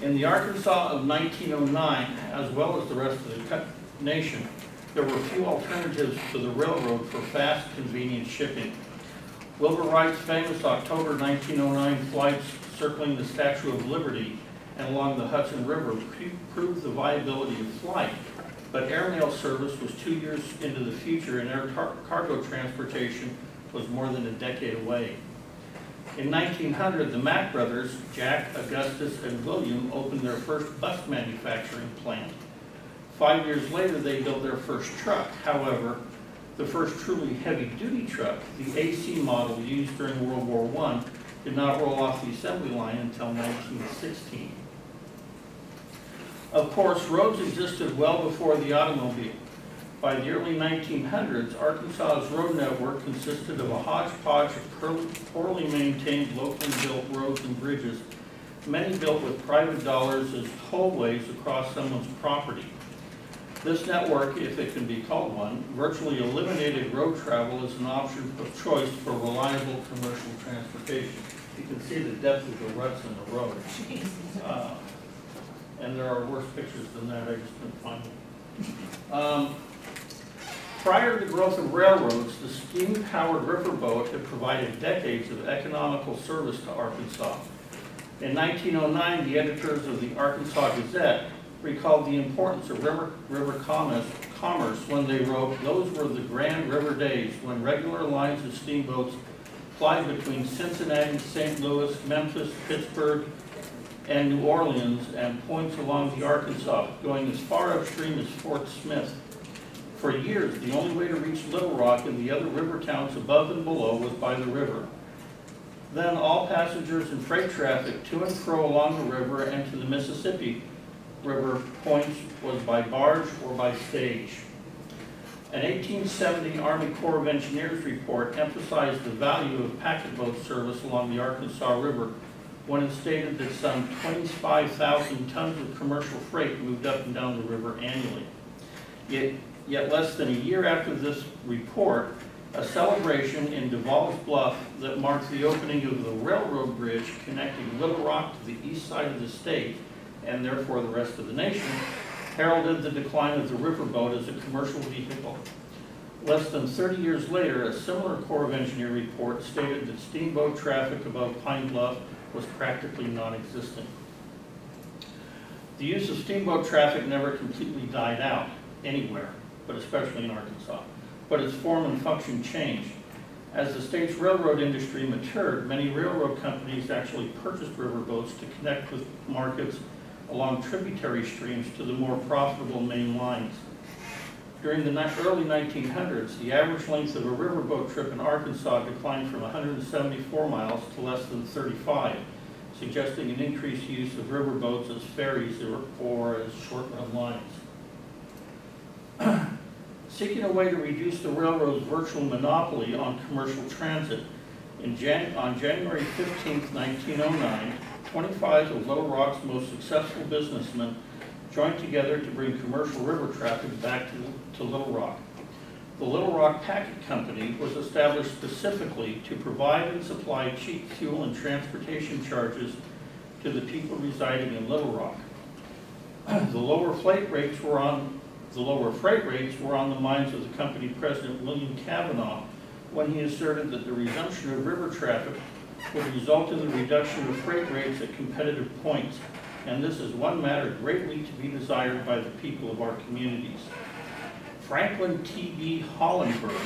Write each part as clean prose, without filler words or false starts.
In the Arkansas of 1909, as well as the rest of the nation, there were few alternatives to the railroad for fast, convenient shipping. Wilbur Wright's famous October 1909 flights circling the Statue of Liberty and along the Hudson River proved the viability of flight, but airmail service was 2 years into the future and air cargo transportation was more than a decade away. In 1900, the Mack brothers, Jack, Augustus, and William, opened their first bus manufacturing plant. 5 years later, they built their first truck. However, the first truly heavy-duty truck, the AC model used during World War I, did not roll off the assembly line until 1916. Of course, roads existed well before the automobile. By the early 1900s, Arkansas's road network consisted of a hodgepodge of poorly maintained, locally built roads and bridges, many built with private dollars as tollways across someone's property. This network, if it can be called one, virtually eliminated road travel as an option of choice for reliable commercial transportation. You can see the depth of the ruts in the road. And there are worse pictures than that, I just couldn't find them. Prior to the growth of railroads, the steam-powered riverboat had provided decades of economical service to Arkansas. In 1909, the editors of the Arkansas Gazette recalled the importance of river commerce when they wrote, "Those were the grand river days when regular lines of steamboats plied between Cincinnati, St. Louis, Memphis, Pittsburgh, and New Orleans, and points along the Arkansas, going as far upstream as Fort Smith. For years, the only way to reach Little Rock and the other river towns above and below was by the river. Then all passengers and freight traffic to and fro along the river and to the Mississippi River points was by barge or by stage." An 1870 Army Corps of Engineers report emphasized the value of packet boat service along the Arkansas River when it stated that some 25,000 tons of commercial freight moved up and down the river annually. Yet less than a year after this report, a celebration in Duval's Bluff that marked the opening of the railroad bridge connecting Little Rock to the east side of the state, and therefore the rest of the nation, heralded the decline of the riverboat as a commercial vehicle. Less than 30 years later, a similar Corps of Engineer report stated that steamboat traffic above Pine Bluff was practically non-existent. The use of steamboat traffic never completely died out anywhere, but especially in Arkansas. But its form and function changed. As the state's railroad industry matured, many railroad companies actually purchased riverboats to connect with markets along tributary streams to the more profitable main lines. During the early 1900s, the average length of a riverboat trip in Arkansas declined from 174 miles to less than 35, suggesting an increased use of riverboats as ferries or as short-run lines. Seeking a way to reduce the railroad's virtual monopoly on commercial transit, on January 15, 1909, 25 of Little Rock's most successful businessmen joined together to bring commercial river traffic back to Little Rock. The Little Rock Packet Company was established specifically to provide and supply cheap fuel and transportation charges to the people residing in Little Rock. The lower freight rates were on the minds of the company president, William Cavanaugh, when he asserted that the resumption of river traffic would result in the reduction of freight rates at competitive points, and this is one matter greatly to be desired by the people of our communities. Franklin T.B. Hollenberg,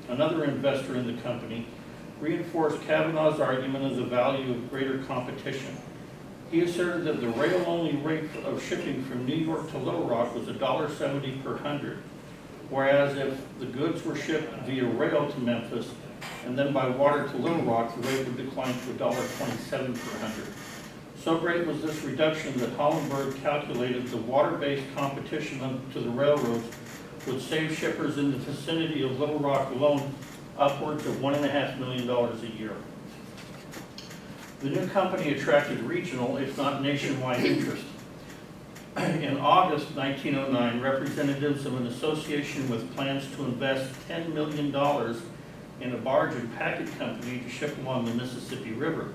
another investor in the company, reinforced Cavanaugh's argument of the value of greater competition. He asserted that the rail-only rate of shipping from New York to Little Rock was $1.70 per hundred, whereas if the goods were shipped via rail to Memphis and then by water to Little Rock, the rate would decline to $1.27 per hundred. So great was this reduction that Hollenberg calculated the water-based competition to the railroads would save shippers in the vicinity of Little Rock alone upwards of $1.5 million a year. The new company attracted regional, if not nationwide, interest. In August 1909, representatives of an association with plans to invest $10 million in a barge and packet company to ship along the Mississippi River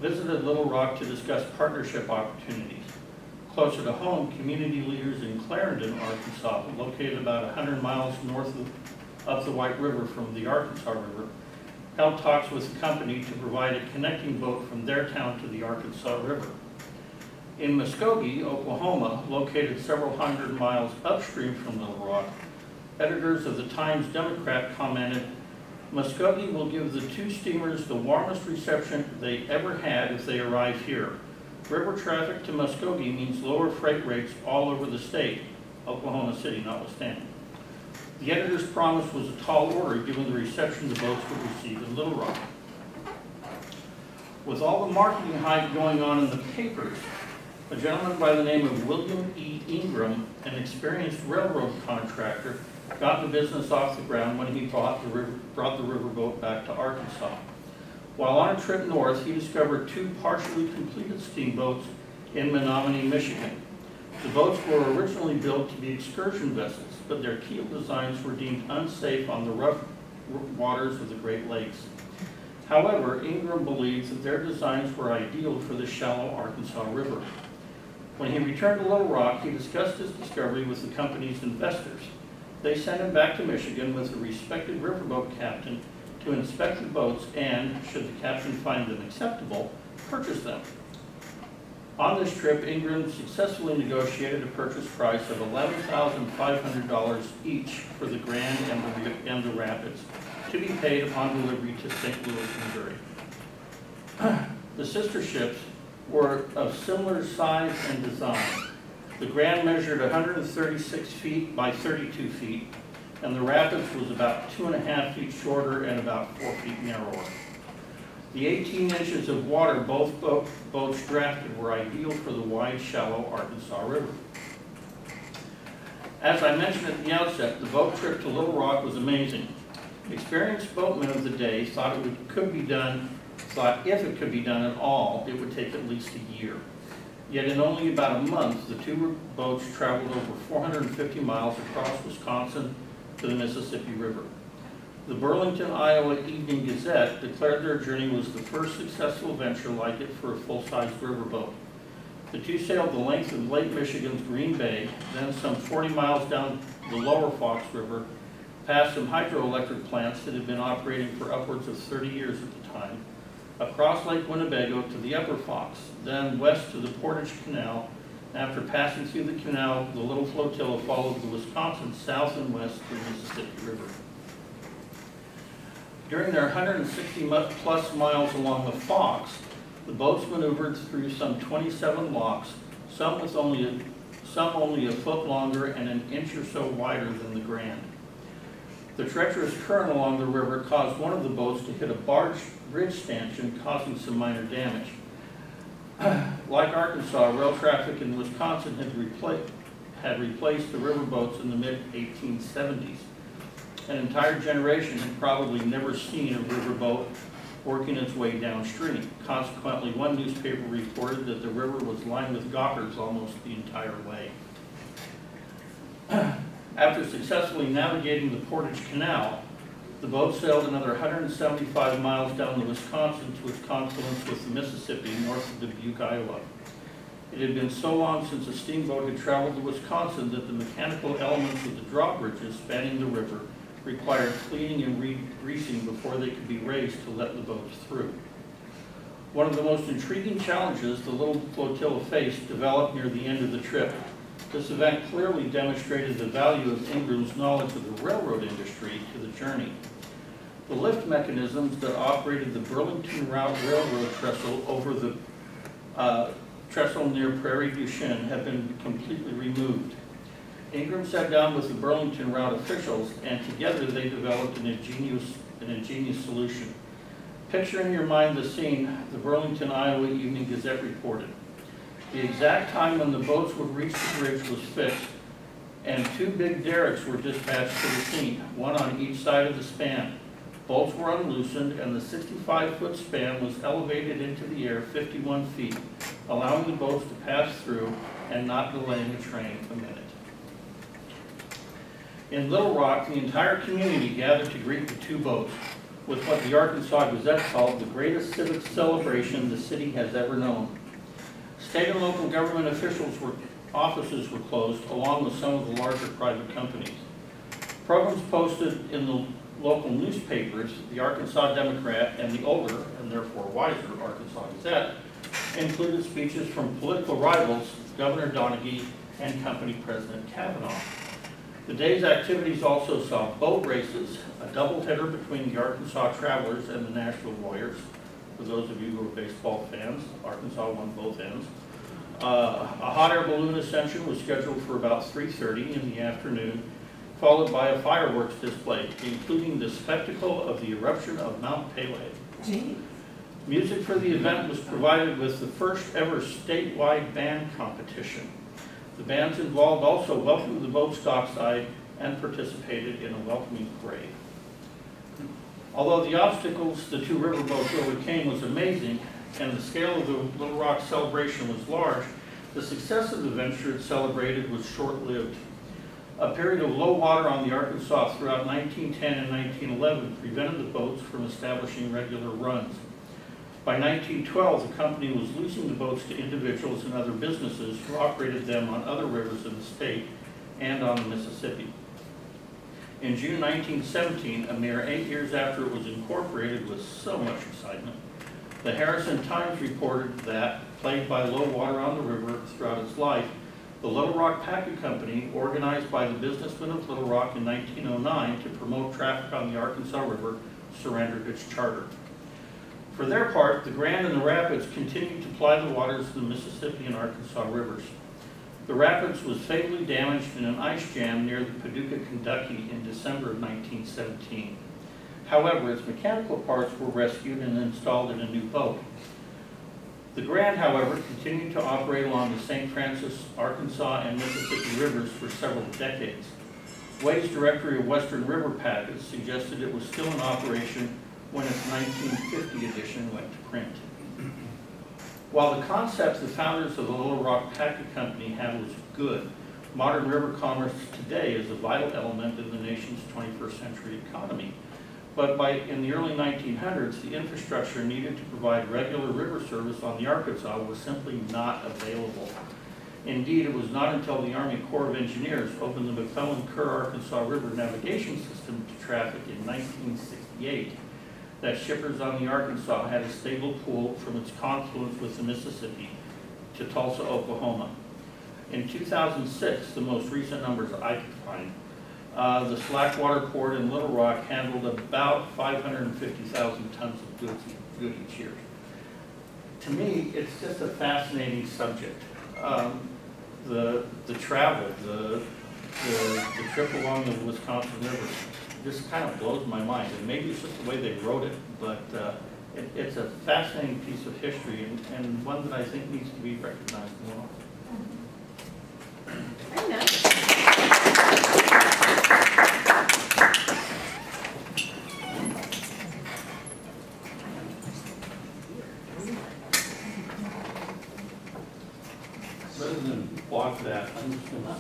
visited Little Rock to discuss partnership opportunities. Closer to home, community leaders in Clarendon, Arkansas, located about 100 miles north of the White River from the Arkansas River, held talks with the company to provide a connecting boat from their town to the Arkansas River. In Muskogee, Oklahoma, located several hundred miles upstream from Little Rock, editors of the Times-Democrat commented, "Muskogee will give the two steamers the warmest reception they ever had if they arrive here. River traffic to Muskogee means lower freight rates all over the state, Oklahoma City notwithstanding." The editor's promise was a tall order given the reception the boats would receive in Little Rock. With all the marketing hype going on in the papers, a gentleman by the name of William E. Ingram, an experienced railroad contractor, got the business off the ground when he brought the riverboat back to Arkansas. While on a trip north, he discovered two partially completed steamboats in Menominee, Michigan. The boats were originally built to be excursion vessels, but their keel designs were deemed unsafe on the rough waters of the Great Lakes. However, Ingram believes that their designs were ideal for the shallow Arkansas River. When he returned to Little Rock, he discussed his discovery with the company's investors. They sent him back to Michigan with a respected riverboat captain to inspect the boats and, should the captain find them acceptable, purchase them. On this trip, Ingram successfully negotiated a purchase price of $11,500 each for the Grand and the Rapids, to be paid upon delivery to St. Louis, Missouri. The sister ships were of similar size and design. The Grand measured 136 feet by 32 feet, and the Rapids was about 2.5 feet shorter and about 4 feet narrower. The 18 inches of water both boats drafted were ideal for the wide, shallow Arkansas River. As I mentioned at the outset, the boat trip to Little Rock was amazing. Experienced boatmen of the day thought if it could be done at all, it would take at least a year. Yet in only about a month, the two boats traveled over 450 miles across Wisconsin to the Mississippi River. The Burlington, Iowa Evening Gazette declared their journey was the first successful venture like it for a full-size riverboat. The two sailed the length of Lake Michigan's Green Bay, then some 40 miles down the lower Fox River, past some hydroelectric plants that had been operating for upwards of 30 years at the time, across Lake Winnebago to the upper Fox, then west to the Portage Canal. After passing through the canal, the little flotilla followed the Wisconsin south and west to the Mississippi River. During their 160-plus miles along the Fox, the boats maneuvered through some 27 locks, some only a foot longer and an inch or so wider than the Grand. The treacherous current along the river caused one of the boats to hit a barge bridge stanchion, causing some minor damage. Like Arkansas, rail traffic in Wisconsin had replaced the riverboats in the mid-1870s. An entire generation had probably never seen a riverboat working its way downstream. Consequently, one newspaper reported that the river was lined with gawkers almost the entire way. After successfully navigating the Portage Canal, the boat sailed another 175 miles down the Wisconsin to its confluence with the Mississippi north of Dubuque, Iowa. It had been so long since a steamboat had traveled to Wisconsin that the mechanical elements of the drawbridges spanning the river required cleaning and re-greasing before they could be raised to let the boats through. One of the most intriguing challenges the little flotilla faced developed near the end of the trip. This event clearly demonstrated the value of Ingram's knowledge of the railroad industry to the journey. The lift mechanisms that operated the Burlington Route Railroad trestle over the trestle near Prairie du Chien have been completely removed. Ingram sat down with the Burlington Route officials, and together they developed an ingenious solution. Picture in your mind the scene the Burlington, Iowa Evening Gazette reported. The exact time when the boats would reach the bridge was fixed, and two big derricks were dispatched to the scene, one on each side of the span. Bolts were unloosened, and the 65-foot span was elevated into the air 51 feet, allowing the boats to pass through and not delaying the train a minute. In Little Rock, the entire community gathered to greet the two boats with what the Arkansas Gazette called the greatest civic celebration the city has ever known. State and local government offices were closed, along with some of the larger private companies. Programs posted in the local newspapers, the Arkansas Democrat and the older, and therefore wiser, Arkansas Gazette, included speeches from political rivals, Governor Donaghy and company President Kavanaugh. The day's activities also saw boat races, a doubleheader between the Arkansas Travelers and the Nashville Warriors. For those of you who are baseball fans, Arkansas won both ends. A hot air balloon ascension was scheduled for about 3:30 in the afternoon, followed by a fireworks display, including the spectacle of the eruption of Mount Pelée. Music for the event was provided with the first ever statewide band competition. The bands involved also welcomed the boats dockside and participated in a welcoming parade. Although the obstacles the two riverboats overcame was amazing and the scale of the Little Rock celebration was large, the success of the venture it celebrated was short-lived. A period of low water on the Arkansas throughout 1910 and 1911 prevented the boats from establishing regular runs. By 1912, the company was leasing the boats to individuals and other businesses who operated them on other rivers in the state and on the Mississippi. In June 1917, a mere 8 years after it was incorporated with so much excitement, the Harrison Times reported that, plagued by low water on the river throughout its life, the Little Rock Packing Company, organized by the businessmen of Little Rock in 1909 to promote traffic on the Arkansas River, surrendered its charter. For their part, the Grand and the Rapids continued to ply the waters of the Mississippi and Arkansas rivers. The Rapids was fatally damaged in an ice jam near the Paducah, Kentucky in December of 1917. However, its mechanical parts were rescued and installed in a new boat. The Grand, however, continued to operate along the St. Francis, Arkansas, and Mississippi rivers for several decades. Way's Directory of Western River Packets suggested it was still in operation when its 1950 edition went to print. While the concept the founders of the Little Rock Packing Company had was good, modern river commerce today is a vital element in the nation's 21st century economy. But in the early 1900s, the infrastructure needed to provide regular river service on the Arkansas was simply not available. Indeed, it was not until the Army Corps of Engineers opened the McClellan-Kerr Arkansas River navigation system to traffic in 1968 that shippers on the Arkansas had a stable pool from its confluence with the Mississippi to Tulsa, Oklahoma. In 2006, the most recent numbers I could find, the Slackwater Port in Little Rock handled about 550,000 tons of goods each year. To me, it's just a fascinating subject. The travel, the trip along the Wisconsin River just kind of blows my mind. And maybe it's just the way they wrote it, but it's a fascinating piece of history and one that I think needs to be recognized more. Very nice. Rather than block that, I'm just going to say.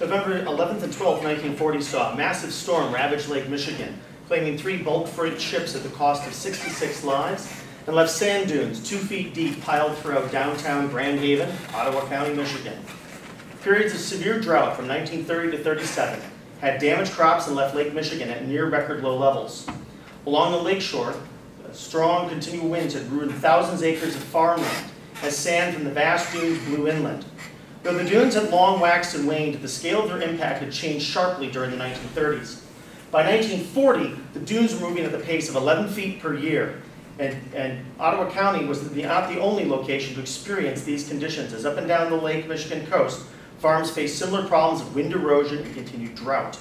November 11th and 12th, 1940 saw a massive storm ravage Lake Michigan, claiming 3 bulk freight ships at the cost of 66 lives, and left sand dunes 2 feet deep piled throughout downtown Grand Haven, Ottawa County, Michigan. Periods of severe drought from 1930 to 37 had damaged crops and left Lake Michigan at near record low levels. Along the lakeshore, strong continual winds had ruined thousands of acres of farmland as sand from the vast dunes blew inland. Though the dunes had long waxed and waned, the scale of their impact had changed sharply during the 1930s. By 1940, the dunes were moving at the pace of 11 feet per year, and Ottawa County was not the only location to experience these conditions, as up and down the Lake Michigan coast, farms faced similar problems of wind erosion and continued drought.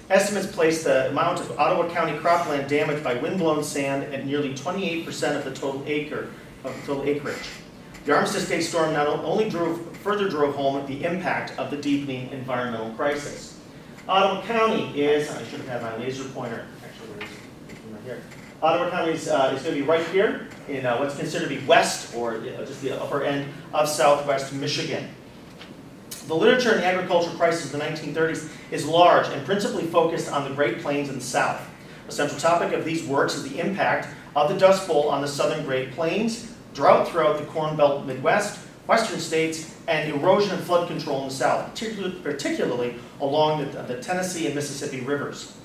Estimates place the amount of Ottawa County cropland damaged by windblown sand at nearly 28% of the total acreage. The Armistice Day storm not only further drove home the impact of the deepening environmental crisis. Ottawa County is, I should have had my laser pointer, actually, where is it? Right here. Ottawa County is going to be right here in what's considered to be west, or just the upper end of southwest Michigan. The literature in the agricultural crisis of the 1930s is large and principally focused on the Great Plains in the south. A central topic of these works is the impact of the Dust Bowl on the southern Great Plains, drought throughout the Corn Belt Midwest, western states, and erosion and flood control in the south, particularly along the Tennessee and Mississippi rivers.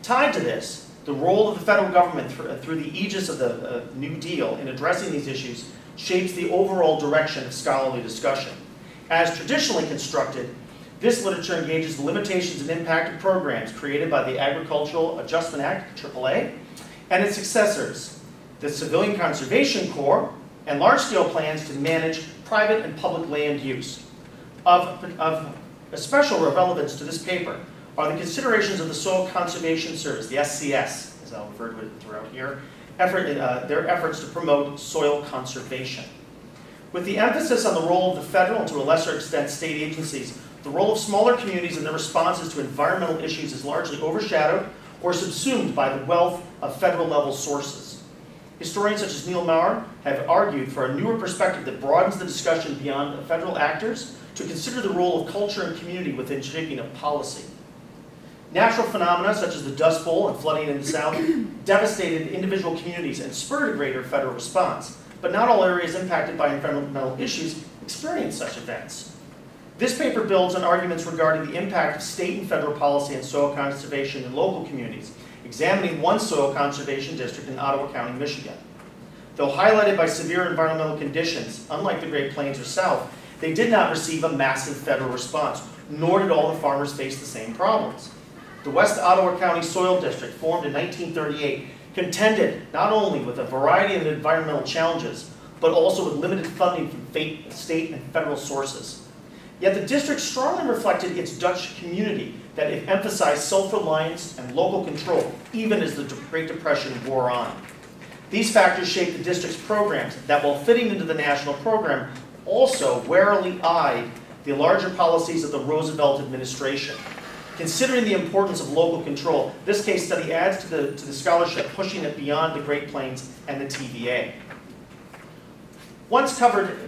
Tied to this, the role of the federal government through the aegis of the New Deal in addressing these issues shapes the overall direction of scholarly discussion. As traditionally constructed, this literature engages the limitations and impact of programs created by the Agricultural Adjustment Act, AAA, and its successors, the Civilian Conservation Corps, and large-scale plans to manage private and public land use. Of special relevance to this paper are the considerations of the Soil Conservation Service, the SCS, as I'll refer to it throughout here, their efforts to promote soil conservation. With the emphasis on the role of the federal and to a lesser extent state agencies, the role of smaller communities and their responses to environmental issues is largely overshadowed or subsumed by the wealth of federal level sources. Historians such as Neil Maurer have argued for a newer perspective that broadens the discussion beyond federal actors to consider the role of culture and community within shaping of policy. Natural phenomena such as the Dust Bowl and flooding in the south devastated individual communities and spurred a greater federal response, but not all areas impacted by environmental issues experience such events. This paper builds on arguments regarding the impact of state and federal policy on soil conservation in local communities, examining one soil conservation district in Ottawa County, Michigan. Though highlighted by severe environmental conditions, unlike the Great Plains or South, they did not receive a massive federal response, nor did all the farmers face the same problems. The West Ottawa County Soil District, formed in 1938, contended not only with a variety of environmental challenges, but also with limited funding from state and federal sources. Yet the district strongly reflected its Dutch community that it emphasized self-reliance and local control, even as the Great Depression wore on. These factors shaped the district's programs that, while fitting into the national program, also warily eyed the larger policies of the Roosevelt administration. Considering the importance of local control, this case study adds to the scholarship, pushing it beyond the Great Plains and the TVA. Once covered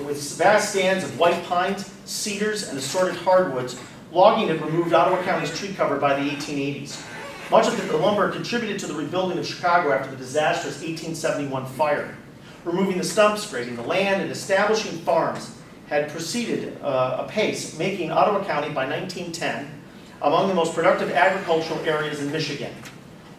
with vast stands of white pines, cedars, and assorted hardwoods, logging had removed Ottawa County's tree cover by the 1880s. Much of the lumber contributed to the rebuilding of Chicago after the disastrous 1871 fire. Removing the stumps, grading the land, and establishing farms had proceeded apace, making Ottawa County by 1910 among the most productive agricultural areas in Michigan.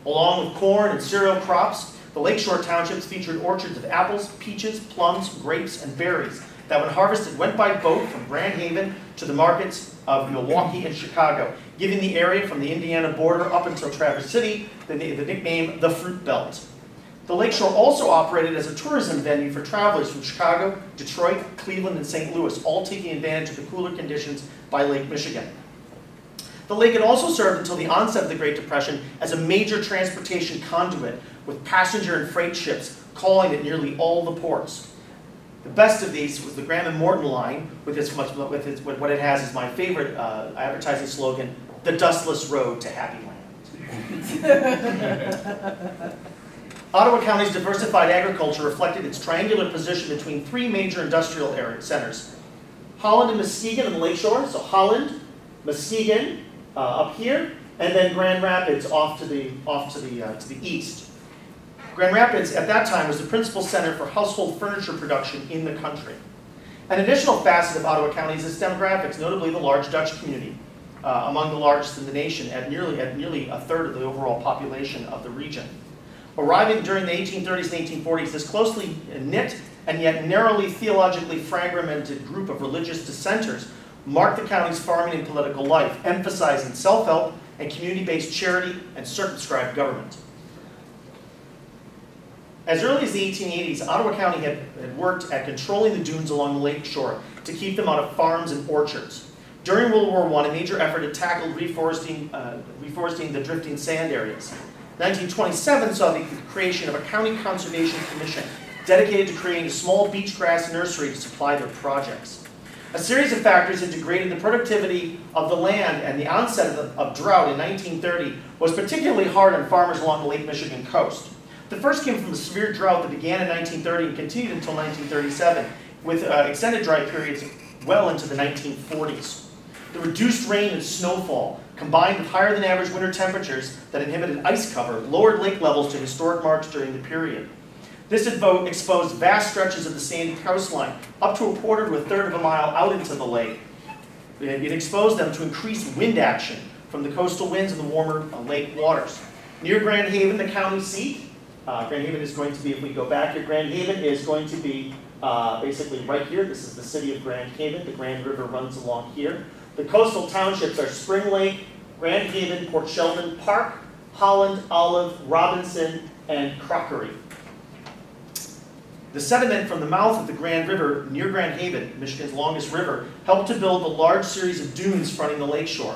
Along with corn and cereal crops, the lakeshore townships featured orchards of apples, peaches, plums, grapes, and berries that, when harvested, went by boat from Grand Haven to the markets of Milwaukee and Chicago, giving the area from the Indiana border up until Traverse City the nickname the Fruit Belt. The lakeshore also operated as a tourism venue for travelers from Chicago, Detroit, Cleveland, and St. Louis, all taking advantage of the cooler conditions by Lake Michigan. The lake had also served until the onset of the Great Depression as a major transportation conduit, with passenger and freight ships calling at nearly all the ports. The best of these was the Graham and Morton line, with what it has is my favorite advertising slogan, "The Dustless Road to Happy Land." Ottawa County's diversified agriculture reflected its triangular position between three major industrial centers: Holland and Muskegon on the lakeshore, so Holland, Muskegon up here, and then Grand Rapids off to the east. Grand Rapids at that time was the principal center for household furniture production in the country. An additional facet of Ottawa County is its demographics, notably the large Dutch community, among the largest in the nation at nearly a third of the overall population of the region. Arriving during the 1830s and 1840s, this closely knit and yet narrowly theologically fragmented group of religious dissenters marked the county's farming and political life, emphasizing self-help and community-based charity and circumscribed government. As early as the 1880s, Ottawa County had worked at controlling the dunes along the lake shore to keep them out of farms and orchards. During World War I, a major effort had tackled reforesting the drifting sand areas. 1927 saw the creation of a county conservation commission dedicated to creating a small beach grass nursery to supply their projects. A series of factors had degraded the productivity of the land, and the onset of drought in 1930 was particularly hard on farmers along the Lake Michigan coast. The first came from the severe drought that began in 1930 and continued until 1937, with extended dry periods well into the 1940s. The reduced rain and snowfall, combined with higher than average winter temperatures that inhibited ice cover, lowered lake levels to historic marks during the period. This exposed vast stretches of the sandy coastline, up to a quarter to a third of a mile out into the lake. It exposed them to increased wind action from the coastal winds and the warmer lake waters. Near Grand Haven, the county seat, Grand Haven is going to be, if we go back here, Grand Haven is going to be basically right here. This is the city of Grand Haven. The Grand River runs along here. The coastal townships are Spring Lake, Grand Haven, Port Sheldon, Park, Holland, Olive, Robinson, and Crockery. The sediment from the mouth of the Grand River near Grand Haven, Michigan's longest river, helped to build a large series of dunes fronting the lakeshore.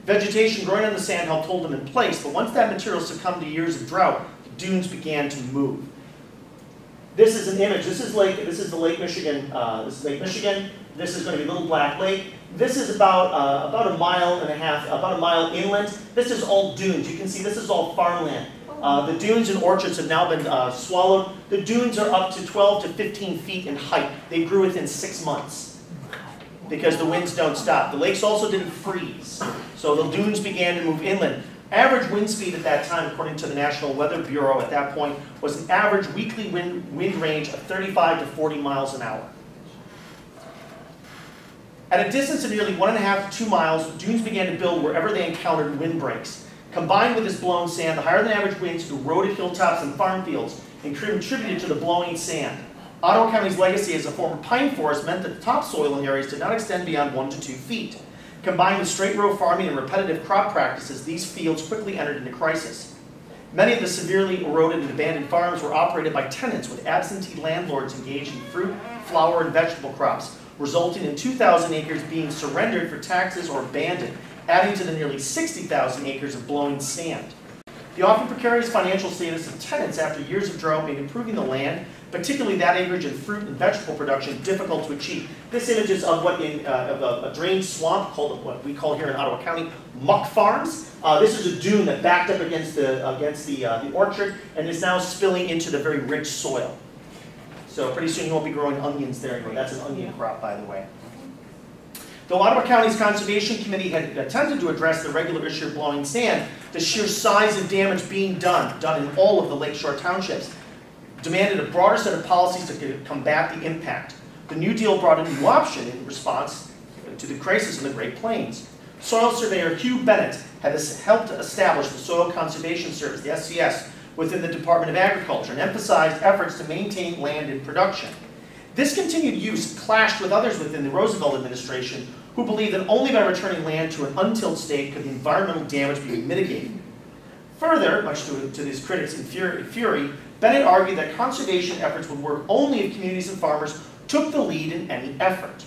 Vegetation growing on the sand helped hold them in place, but once that material succumbed to years of drought, the dunes began to move. This is an image. This is the Lake Michigan. This is Lake Michigan. This is going to be Little Black Lake. This is about a mile and a half, about a mile inland. This is all dunes. You can see this is all farmland. The dunes and orchards have now been swallowed. The dunes are up to 12 to 15 feet in height. They grew within 6 months because the winds don't stop. The lakes also didn't freeze, so the dunes began to move inland. Average wind speed at that time, according to the National Weather Bureau at that point, was an average weekly wind range of 35 to 40 miles an hour. At a distance of nearly 1.5 to 2 miles, dunes began to build wherever they encountered windbreaks. Combined with this blown sand, the higher than average winds eroded hilltops and farm fields and contributed to the blowing sand. Ottawa County's legacy as a former pine forest meant that the topsoil in areas did not extend beyond 1 to 2 feet. Combined with straight row farming and repetitive crop practices, these fields quickly entered into crisis. Many of the severely eroded and abandoned farms were operated by tenants with absentee landlords engaged in fruit, flower, and vegetable crops, resulting in 2,000 acres being surrendered for taxes or abandoned, adding to the nearly 60,000 acres of blowing sand. The often precarious financial status of tenants after years of drought made improving the land, particularly that acreage in fruit and vegetable production, difficult to achieve. This image is of what of a drained swamp called what we call here in Ottawa County muck farms. This is a dune that backed up against the orchard and is now spilling into the very rich soil. So pretty soon you won't be growing onions there anymore. That's an onion crop, by the way. Though Ottawa County's Conservation Committee had attempted to address the regular issue of blowing sand, the sheer size of damage being done in all of the lakeshore townships, demanded a broader set of policies to combat the impact. The New Deal brought a new option in response to the crisis in the Great Plains. Soil surveyor Hugh Bennett had helped establish the Soil Conservation Service, the SCS, within the Department of Agriculture and emphasized efforts to maintain land in production. This continued use clashed with others within the Roosevelt administration who believed that only by returning land to an untilled state could the environmental damage be mitigated. Further, much to his critics' fury, Bennett argued that conservation efforts would work only if communities and farmers took the lead in any effort.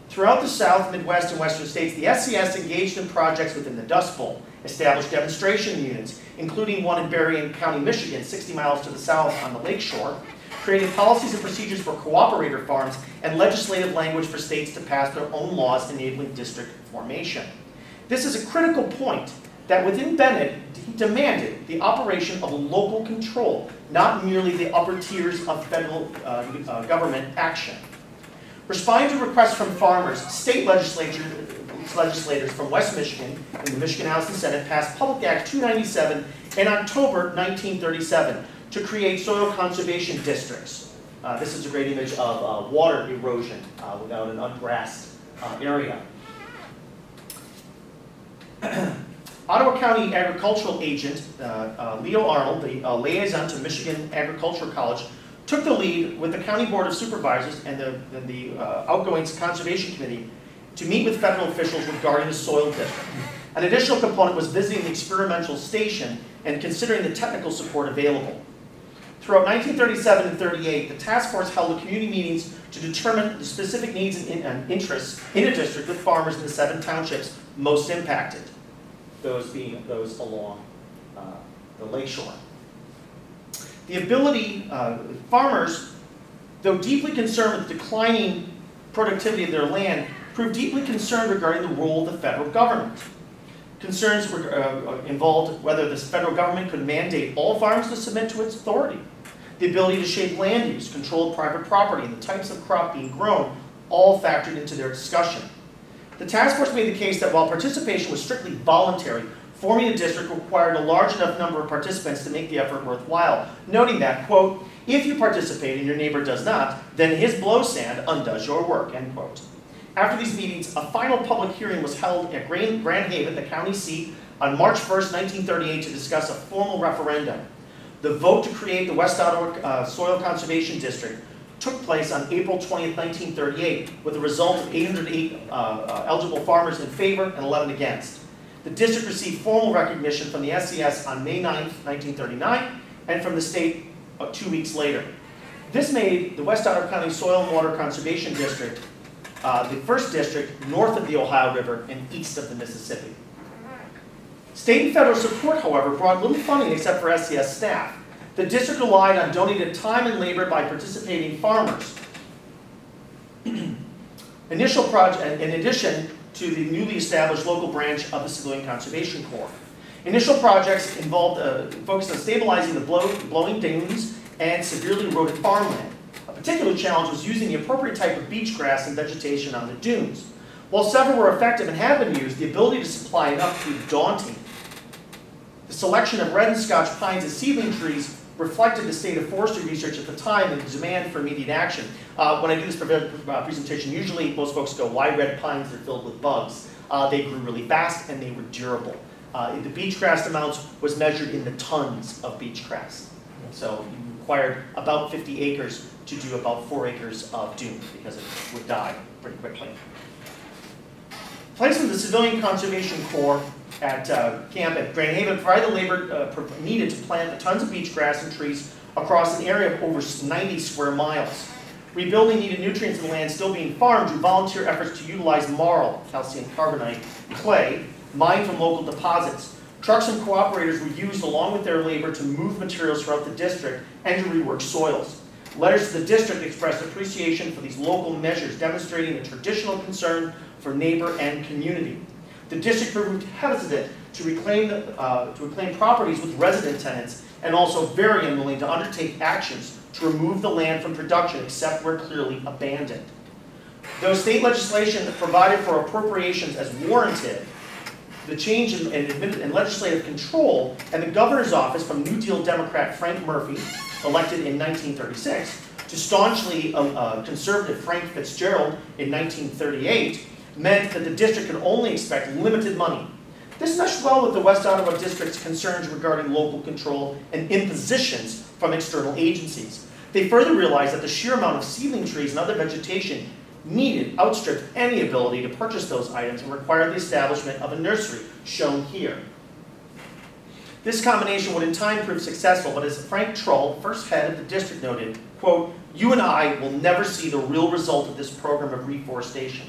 Throughout the South, Midwest, and Western states, the SCS engaged in projects within the Dust Bowl, established demonstration units, including one in Berrien County, Michigan, 60 miles to the south on the lakeshore, creating policies and procedures for cooperator farms, and legislative language for states to pass their own laws enabling district formation. This is a critical point that within Bennett, he demanded the operation of local control, not merely the upper tiers of federal government action. Responding to requests from farmers, state legislators from West Michigan in the Michigan House and Senate passed Public Act 297 in October 1937 to create soil conservation districts. This is a great image of water erosion without an ungrassed area. Ottawa County agricultural agent Leo Arnold, the liaison to Michigan Agricultural College, took the lead with the County Board of Supervisors and the outgoing Conservation Committee to meet with federal officials regarding the soil district. An additional component was visiting the experimental station and considering the technical support available. Throughout 1937 and 38, the task force held community meetings to determine the specific needs and interests in a district with farmers in the 7 townships most impacted, those being those along the lakeshore. The ability, farmers, though deeply concerned with declining productivity of their land, proved deeply concerned regarding the role of the federal government. Concerns were, involved whether the federal government could mandate all farms to submit to its authority, the ability to shape land use, control private property, and the types of crop being grown, all factored into their discussion. The task force made the case that while participation was strictly voluntary, forming a district required a large enough number of participants to make the effort worthwhile, noting that, quote, if you participate and your neighbor does not, then his blow sand undoes your work, end quote. After these meetings, a final public hearing was held at Grand Haven, the county seat, on March 1st, 1938 to discuss a formal referendum. The vote to create the West Ottawa Soil Conservation District took place on April 20th, 1938, with a result of 808 eligible farmers in favor and 11 against. The district received formal recognition from the SCS on May 9th, 1939, and from the state 2 weeks later. This made the West Ottawa County Soil and Water Conservation District the first district north of the Ohio River and east of the Mississippi. State and federal support, however, brought little funding except for SCS staff. The district relied on donated time and labor by participating farmers. In addition to the newly established local branch of the Civilian Conservation Corps. Initial projects involved focused on stabilizing the blowing dunes and severely eroded farmland. A particular challenge was using the appropriate type of beach grass and vegetation on the dunes. While several were effective and have been used, the ability to supply enough proved daunting. The selection of red and Scotch pines as seedling trees reflected the state of forestry research at the time and the demand for immediate action. When I do this presentation, usually most folks go, why red pines? They're filled with bugs. They grew really fast and they were durable. The beach grass amounts was measured in the tons of beach grass. So you required about 50 acres to do about 4 acres of dune because it would die pretty quickly. Placement of the Civilian Conservation Corps at camp at Grand Haven provided the labor needed to plant the tons of beach grass and trees across an area of over 90 square miles. Rebuilding needed nutrients in the land still being farmed through volunteer efforts to utilize marl, calcium carbonate, clay, mined from local deposits. Trucks and cooperators were used along with their labor to move materials throughout the district and to rework soils. Letters to the district expressed appreciation for these local measures, demonstrating a traditional concern for neighbor and community. The district proved hesitant to reclaim properties with resident tenants and also very unwilling to undertake actions to remove the land from production except where clearly abandoned. Though state legislation provided for appropriations as warranted, the change in legislative control and the governor's office from New Deal Democrat Frank Murphy, elected in 1936, to staunchly conservative Frank Fitzgerald in 1938, meant that the district could only expect limited money. This meshed well with the West Ottawa District's concerns regarding local control and impositions from external agencies. They further realized that the sheer amount of seedling trees and other vegetation needed outstripped any ability to purchase those items and required the establishment of a nursery, shown here. This combination would in time prove successful, but as Frank Trull, first head of the district, noted, quote, "You and I will never see the real result of this program of reforestation.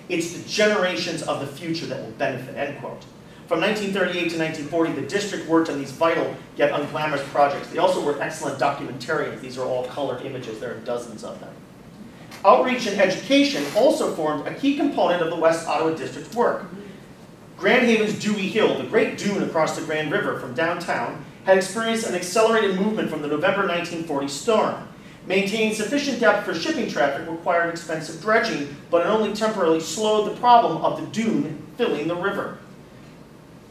It's the generations of the future that will benefit," end quote. From 1938 to 1940, the district worked on these vital yet unglamorous projects. They also were excellent documentarians. These are all colored images. There are dozens of them. Outreach and education also formed a key component of the West Ottawa District's work. Grand Haven's Dewey Hill, the great dune across the Grand River from downtown, had experienced an accelerated movement from the November 1940 storm. Maintaining sufficient depth for shipping traffic required expensive dredging, but it only temporarily slowed the problem of the dune filling the river.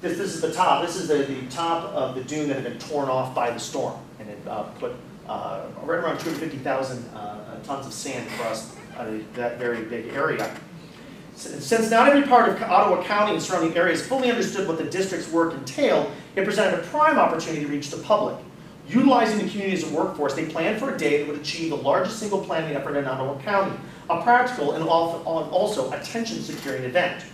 This is the top. This is the top of the dune that had been torn off by the storm, and it put right around 250,000 tons of sand across that very big area. Since not every part of Ottawa County and surrounding areas fully understood what the district's work entailed, it presented a prime opportunity to reach the public. Utilizing the community as a workforce, they planned for a day that would achieve the largest single planning effort in Ottawa County, a practical and also attention-securing event.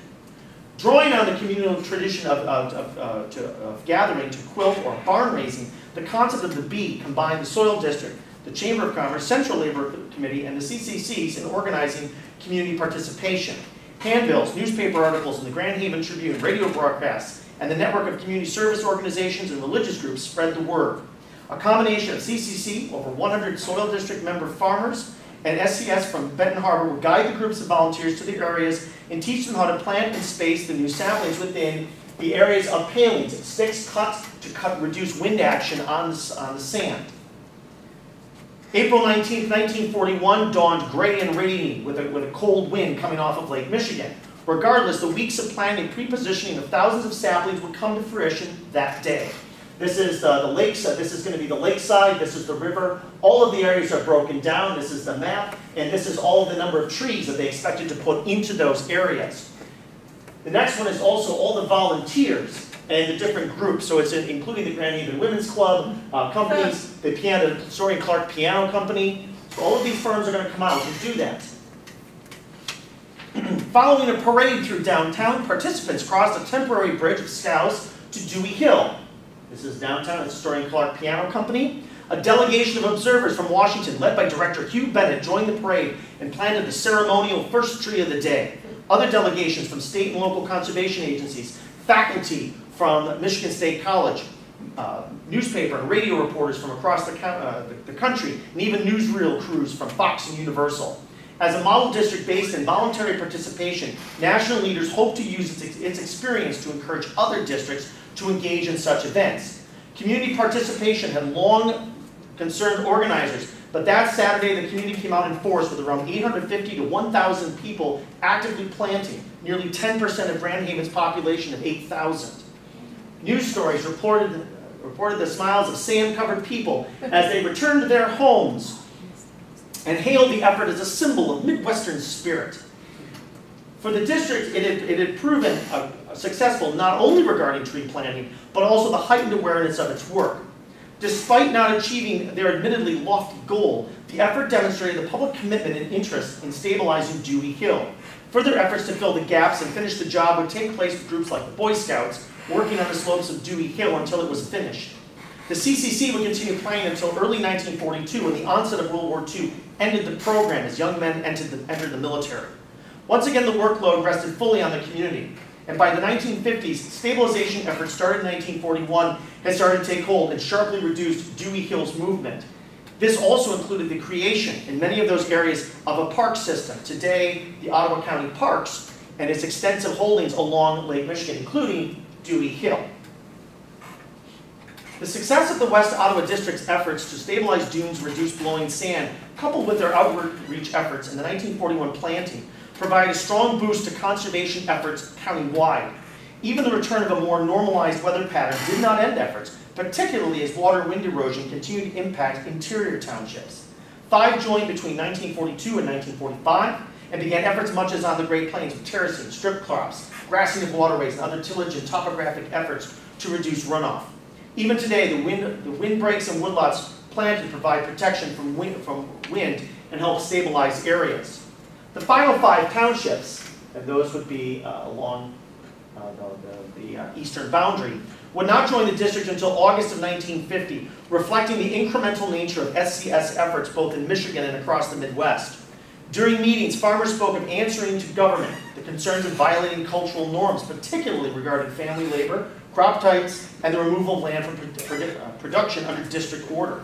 Drawing on the communal tradition of gathering to quilt or barn raising, the concept of the bee combined the Soil District, the Chamber of Commerce, Central Labor Committee, and the CCCs in organizing community participation. Handbills, newspaper articles in the Grand Haven Tribune, radio broadcasts, and the network of community service organizations and religious groups spread the word. A combination of CCC, over 100 Soil District member farmers, and SCS from Benton Harbor would guide the groups of volunteers to the areas and teach them how to plant and space the new saplings within the areas of palings, sticks cut to reduce wind action on the sand. April 19, 1941 dawned gray and rainy with a cold wind coming off of Lake Michigan. Regardless, the weeks of planning and pre-positioning of thousands of saplings would come to fruition that day. This is the lakes. This is going to be the lakeside. This is the river. All of the areas are broken down. This is the map, and this is all of the number of trees that they expected to put into those areas. The next one is also all the volunteers and the different groups. So it's including the Grand Haven Women's Club, companies, the Story and Clark Piano Company. So all of these firms are going to come out and do that. Following a parade through downtown, participants crossed a temporary bridge of scows to Dewey Hill. This is downtown, it's Story and Clark Piano Company. A delegation of observers from Washington, led by Director Hugh Bennett, joined the parade and planted the ceremonial first tree of the day. Other delegations from state and local conservation agencies, faculty from Michigan State College, newspaper and radio reporters from across the country, and even newsreel crews from Fox and Universal. As a model district based in voluntary participation, national leaders hope to use its experience to encourage other districts to engage in such events. Community participation had long concerned organizers, but that Saturday the community came out in force with around 850 to 1,000 people actively planting, nearly 10% of Grand Haven's population of 8,000. News stories reported the smiles of sand-covered people as they returned to their homes and hailed the effort as a symbol of Midwestern spirit. For the district, it had proven successful not only regarding tree planting, but also the heightened awareness of its work. Despite not achieving their admittedly lofty goal, the effort demonstrated the public commitment and interest in stabilizing Dewey Hill. Further efforts to fill the gaps and finish the job would take place with groups like the Boy Scouts, working on the slopes of Dewey Hill until it was finished. The CCC would continue planning until early 1942, when the onset of World War II ended the program as young men entered the military. Once again, the workload rested fully on the community. And by the 1950s, stabilization efforts started in 1941 had started to take hold and sharply reduced Dewey Hill's movement. This also included the creation in many of those areas of a park system. Today, the Ottawa County Parks and its extensive holdings along Lake Michigan, including Dewey Hill. The success of the West Ottawa District's efforts to stabilize dunes and reduce blowing sand, coupled with their outreach efforts in the 1941 planting, provided a strong boost to conservation efforts county-wide. Even the return of a more normalized weather pattern did not end efforts, particularly as water and wind erosion continued to impact interior townships. 5 joined between 1942 and 1945 and began efforts much as on the Great Plains with terracing, strip crops, grassing of waterways, and other tillage and topographic efforts to reduce runoff. Even today, the windbreaks and woodlots planted provide protection from wind and help stabilize areas. The final 5 townships, and those would be along the eastern boundary, would not join the district until August of 1950, reflecting the incremental nature of SCS efforts both in Michigan and across the Midwest. During meetings, farmers spoke of answering to government the concerns of violating cultural norms, particularly regarding family labor, crop types, and the removal of land from production under district order.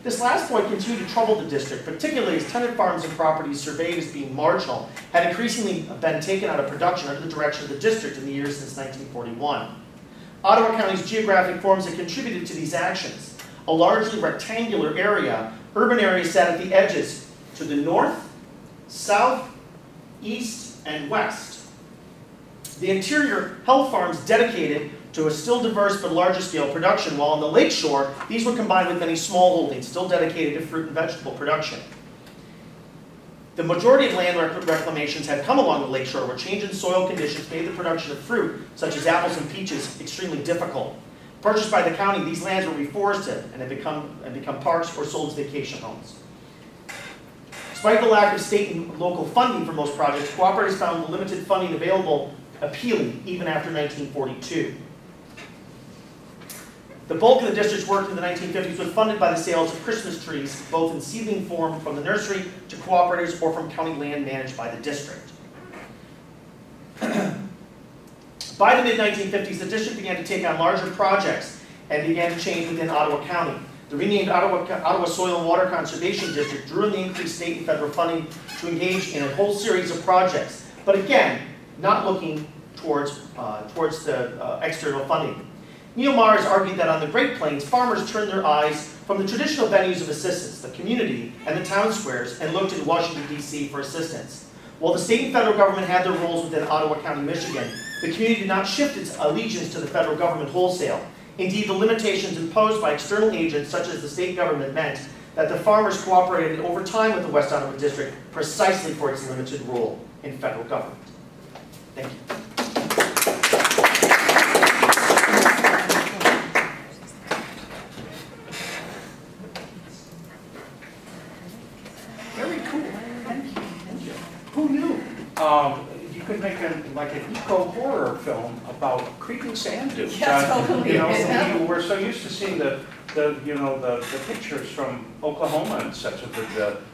This last point continued to trouble the district, particularly as tenant farms and properties surveyed as being marginal had increasingly been taken out of production under the direction of the district in the years since 1941. Ottawa County's geographic forms had contributed to these actions. A largely rectangular area, urban areas sat at the edges to the north, south, east, and west. The interior held farms dedicated to a still diverse but larger scale production, while on the lakeshore, these were combined with many small holdings, still dedicated to fruit and vegetable production. The majority of land reclamations had come along the lakeshore, where change in soil conditions made the production of fruit, such as apples and peaches, extremely difficult. Purchased by the county, these lands were reforested and had become parks or sold as vacation homes. Despite the lack of state and local funding for most projects, cooperatives found the limited funding available appealing even after 1942. The bulk of the district's work in the 1950s was funded by the sales of Christmas trees, both in seedling form from the nursery to cooperatives or from county land managed by the district. By the mid-1950s, the district began to take on larger projects and began to change within Ottawa County. The renamed Ottawa Soil and Water Conservation District drew in the increased state and federal funding to engage in a whole series of projects, but again, not looking towards the external funding. Neil Mars argued that on the Great Plains, farmers turned their eyes from the traditional venues of assistance, the community and the town squares, and looked to Washington, D.C. for assistance. While the state and federal government had their roles within Ottawa County, Michigan, the community did not shift its allegiance to the federal government wholesale. Indeed, the limitations imposed by external agents, such as the state government, meant that the farmers cooperated over time with the West Ottawa District precisely for its limited role in federal government. Thank you. Very cool. Thank you. Thank you. Who knew? You could make like an eco-horror film about creeping sand dunes. Yeah, totally. You know, we're so used to seeing the pictures from Oklahoma and such of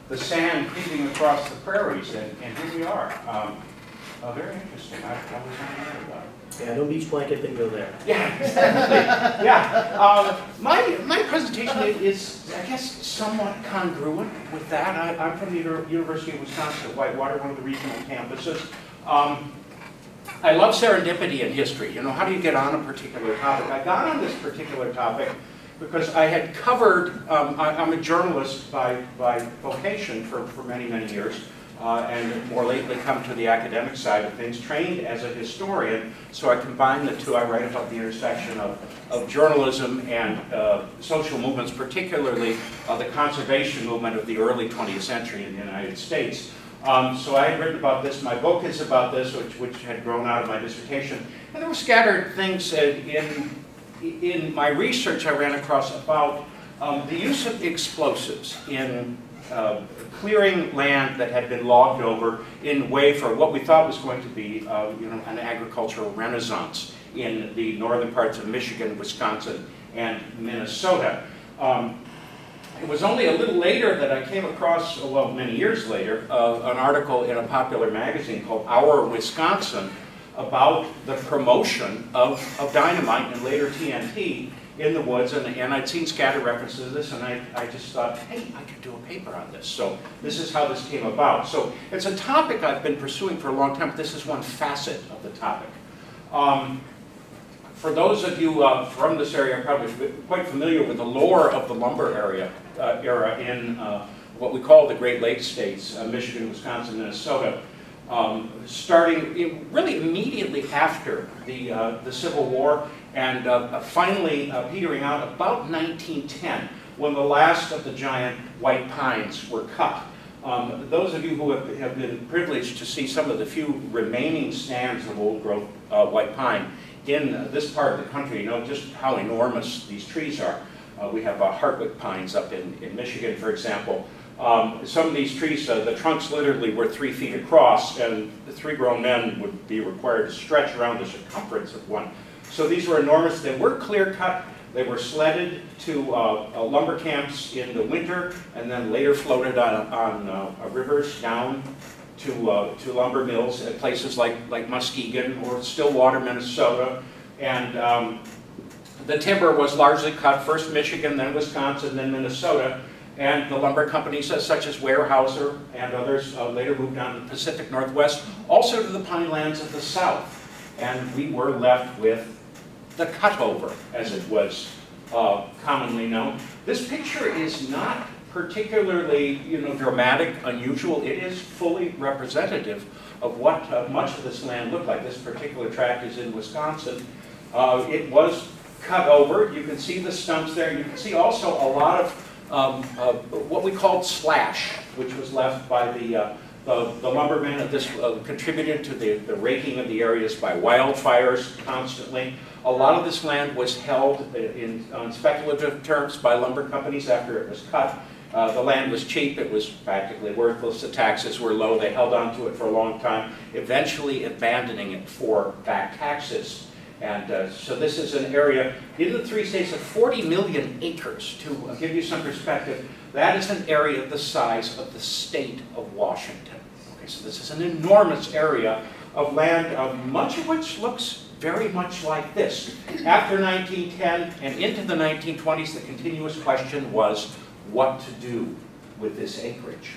the sand creeping across the prairies, and here we are. Very interesting. I was unaware about it. Yeah, no beach blanket bingo there. Yeah, exactly. Yeah. My presentation is, I guess, somewhat congruent with that. I'm from the University of Wisconsin at Whitewater, one of the regional campuses. I love serendipity in history. You know, how do you get on a particular topic? I got on this particular topic because I had covered, I'm a journalist by vocation for many, many years. And more lately come to the academic side of things, trained as a historian, so I combine the two. I write about the intersection of journalism and social movements, particularly the conservation movement of the early 20th century in the United States. So I had written about this. My book is about this, which had grown out of my dissertation. And there were scattered things in my research I ran across about the use of explosives in clearing land that had been logged over in way for what we thought was going to be an agricultural renaissance in the northern parts of Michigan, Wisconsin, and Minnesota. It was only a little later that I came across, well, many years later, an article in a popular magazine called Our Wisconsin about the promotion of dynamite and later TNT in the woods, and I'd seen scattered references to this, and I just thought, hey, I could do a paper on this. So this is how this came about. So it's a topic I've been pursuing for a long time, but this is one facet of the topic. For those of you from this area are probably quite familiar with the lore of the lumber era in what we call the Great Lakes states, Michigan, Wisconsin, Minnesota. Starting really immediately after the Civil War, and finally petering out about 1910, when the last of the giant white pines were cut. Those of you who have been privileged to see some of the few remaining stands of old-growth white pine in this part of the country know just how enormous these trees are. We have Hartwick pines up in Michigan, for example. Some of these trees, the trunks literally were 3 feet across, and the 3 grown men would be required to stretch around the circumference of one. So these were enormous. They were clear-cut. They were sledded to lumber camps in the winter, and then later floated on rivers down to lumber mills at places like Muskegon or Stillwater, Minnesota. And the timber was largely cut, first Michigan, then Wisconsin, then Minnesota. And the lumber companies such as Weyerhaeuser and others later moved on to the Pacific Northwest, also to the pine lands of the South. And we were left with the cutover, as it was commonly known. This picture is not particularly dramatic, unusual. It is fully representative of what much of this land looked like. This particular tract is in Wisconsin. It was cut over. You can see the stumps there. You can see also a lot of what we called slash, which was left by the lumbermen. This contributed to the raking of the areas by wildfires constantly. A lot of this land was held on speculative terms by lumber companies after it was cut. The land was cheap, it was practically worthless, the taxes were low, they held on to it for a long time, eventually abandoning it for back taxes. And so this is an area in the 3 states of 40 million acres. To give you some perspective, that is an area the size of the state of Washington. Okay, so this is an enormous area of land, much of which looks very much like this. After 1910 and into the 1920s, the continuous question was what to do with this acreage.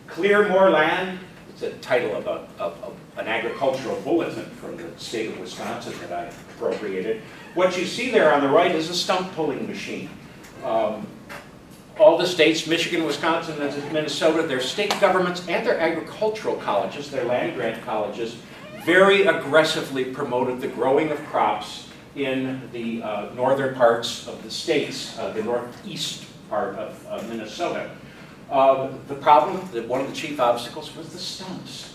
Clear more land. It's a title of an agricultural bulletin from the state of Wisconsin that I appropriated. What you see there on the right is a stump pulling machine. All the states, Michigan, Wisconsin, Minnesota, their state governments and their agricultural colleges, their land grant colleges, very aggressively promoted the growing of crops in the northern parts of the states, the northeast part of Minnesota. The problem, one of the chief obstacles, was the stumps.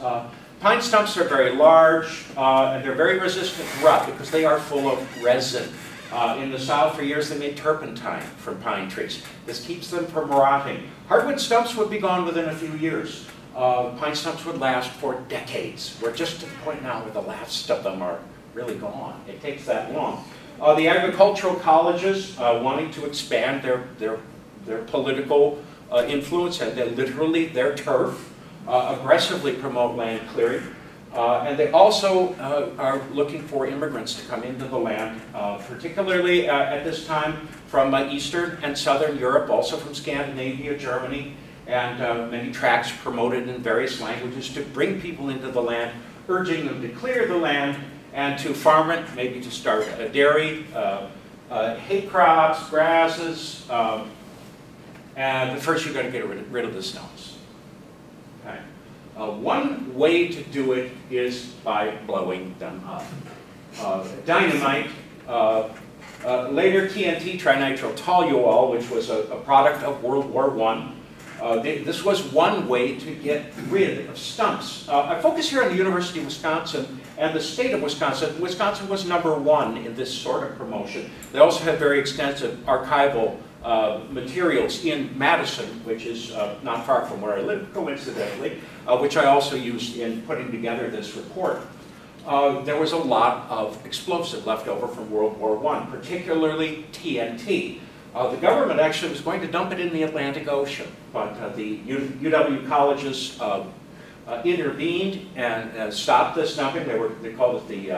Pine stumps are very large and they're very resistant to rot because they are full of resin. In the South, for years, they made turpentine from pine trees. This keeps them from rotting. Hardwood stumps would be gone within a few years. Pine stumps would last for decades. We're just to the point now where the last of them are really gone. It takes that long. The agricultural colleges, wanting to expand their political influence, and literally their turf, aggressively promote land clearing. And they also are looking for immigrants to come into the land, particularly at this time from Eastern and Southern Europe, also from Scandinavia, Germany, and many tracts promoted in various languages to bring people into the land, urging them to clear the land and to farm it, maybe to start a dairy, hay crops, grasses, but first you've got to get rid of the stumps. Okay. One way to do it is by blowing them up. Dynamite, later TNT, trinitrotoluol, which was a product of World War I. This was one way to get rid of stumps. I focus here on the University of Wisconsin and the state of Wisconsin. Wisconsin was #1 in this sort of promotion. They also have very extensive archival materials in Madison, which is not far from where I live, coincidentally, which I also used in putting together this report. There was a lot of explosive left over from World War I, particularly TNT. The government actually was going to dump it in the Atlantic Ocean, but the UW colleges intervened and stopped this dumping. They called it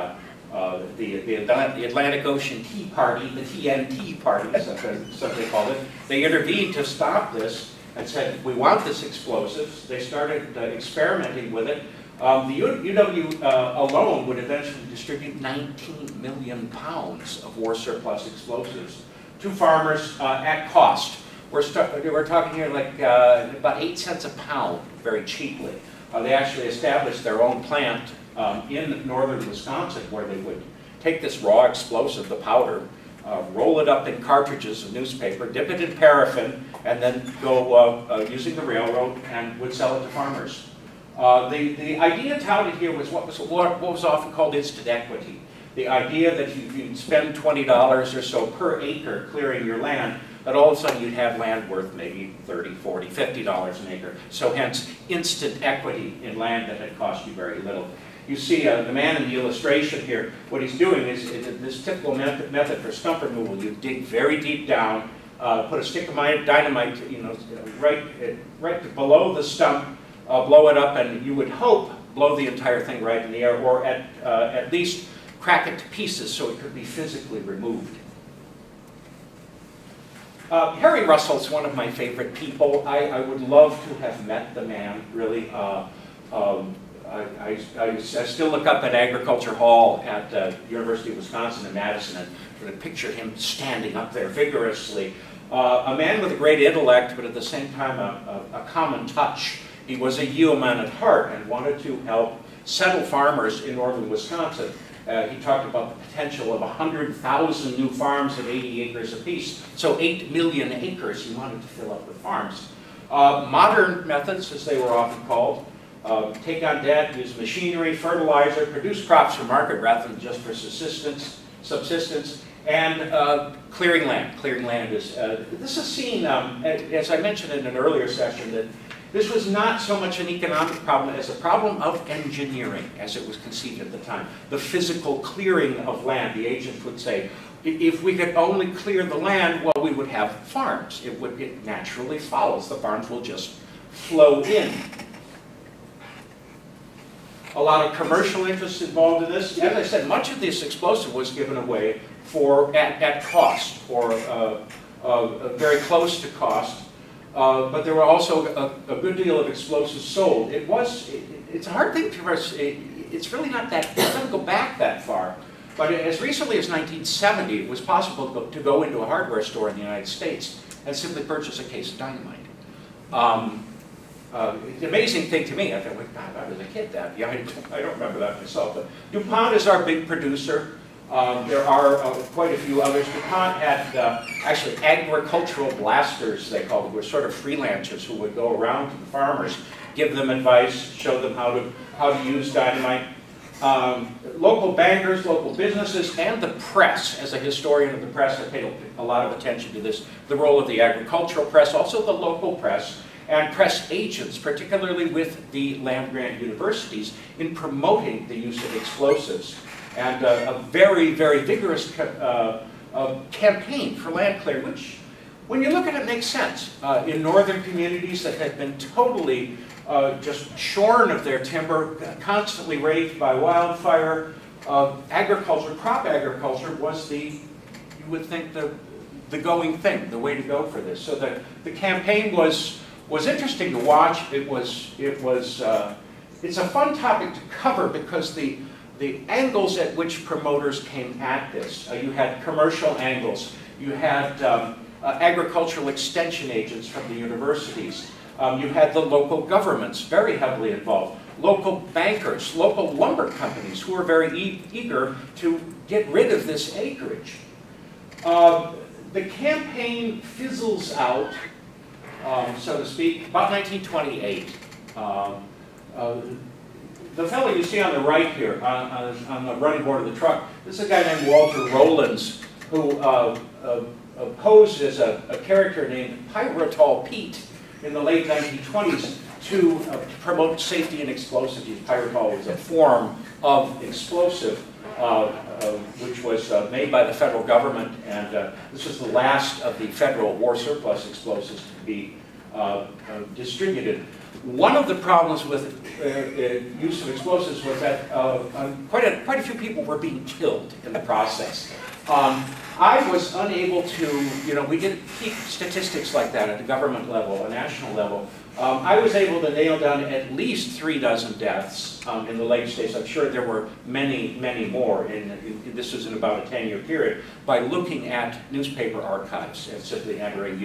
the Atlantic Ocean Tea Party, the TNT Party, some they called it. They intervened to stop this and said, we want this explosives. They started experimenting with it. The UW alone would eventually distribute 19 million pounds of war surplus explosives to farmers at cost. We're talking here like about 8 cents a pound, very cheaply. They actually established their own plant in northern Wisconsin where they would take this raw explosive, the powder, roll it up in cartridges of newspaper, dip it in paraffin, and then go using the railroad and would sell it to farmers. The idea touted here was what was often called instant equity. The idea that if you'd spend $20 or so per acre clearing your land, that all of a sudden you'd have land worth maybe $30, $40, $50 an acre. So hence, instant equity in land that had cost you very little. You see the man in the illustration here, what he's doing is this typical method for stump removal. You dig very deep down, put a stick of dynamite, right below the stump, blow it up, and you would hope blow the entire thing right in the air, or at least crack it to pieces so it could be physically removed. Harry Russell's one of my favorite people. I would love to have met the man, really. I still look up at Agriculture Hall at the University of Wisconsin in Madison and sort of picture him standing up there vigorously. A man with a great intellect, but at the same time a common touch. He was a yeoman at heart and wanted to help settle farmers in northern Wisconsin. He talked about the potential of 100,000 new farms at 80 acres apiece. So 8 million acres he wanted to fill up with farms. Modern methods, as they were often called, take on debt, use machinery, fertilizer, produce crops for market rather than just for subsistence, and clearing land. Clearing land is, this is seen, as I mentioned in an earlier session, that this was not so much an economic problem as a problem of engineering, as it was conceived at the time. The physical clearing of land. The agents would say, if we could only clear the land, well, we would have farms. It naturally follows. The farms will just flow in. a lot of commercial interests involved in this. As I said, much of this explosive was given away at cost, or very close to cost. But there were also a good deal of explosives sold. It's a hard thing to, it's really not that, it doesn't go back that far. But as recently as 1970, it was possible to go into a hardware store in the United States and simply purchase a case of dynamite. It's an amazing thing to me. I thought, well, God, I was a kid that. Yeah, I don't remember that myself. But DuPont is our big producer. There are quite a few others. DuPont had actually agricultural blasters, they called them, were sort of freelancers who would go around to the farmers, give them advice, show them how to use dynamite. Local bankers, local businesses, and the press. As a historian of the press, I paid a lot of attention to this. The role of the agricultural press, also the local press, and press agents, particularly with the land-grant universities, in promoting the use of explosives. And a very, very vigorous campaign for land clearing, which, when you look at it, makes sense. In northern communities that had been totally just shorn of their timber, constantly ravaged by wildfire, agriculture, crop agriculture was you would think, the going thing, the way to go for this. So the campaign was interesting to watch. It's a fun topic to cover because the angles at which promoters came at this. You had commercial angles. You had agricultural extension agents from the universities. You had the local governments very heavily involved. Local bankers, local lumber companies who were very eager to get rid of this acreage. The campaign fizzles out, so to speak, about 1928. The fellow you see on the right here, on the running board of the truck, this is a guy named Walter Rowlands, who posed as a character named Pyrrhotol Pete in the late 1920s to promote safety in explosives. Pyrrhotol was a form of explosive which was made by the federal government, and this was the last of the federal war surplus explosives to be distributed. One of the problems with use of explosives was that quite a few people were being killed in the process. I was unable to, we didn't keep statistics like that at the government level, a national level. I was able to nail down at least 3 dozen deaths in the Lake States. I'm sure there were many, many more. This was in about a 10-year period, by looking at newspaper archives and simply entering,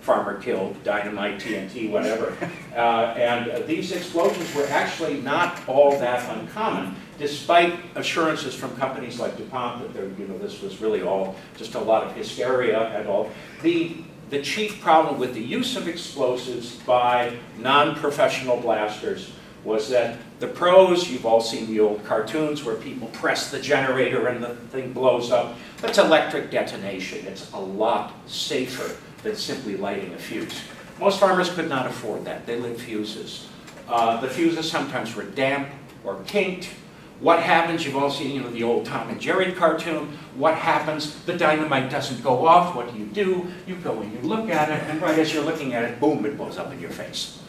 farmer killed, dynamite, TNT, whatever. And these explosions were actually not all that uncommon, despite assurances from companies like DuPont that this was really all just a lot of hysteria and all. The chief problem with the use of explosives by non-professional blasters was that the pros, you've all seen the old cartoons where people press the generator and the thing blows up. That's electric detonation. It's a lot safer than simply lighting a fuse. Most farmers could not afford that. They lit fuses. The fuses sometimes were damp or kinked. What happens? You've all seen the old Tom and Jerry cartoon. What happens? The dynamite doesn't go off. What do? You go and you look at it, and right as you're looking at it, boom, it blows up in your face.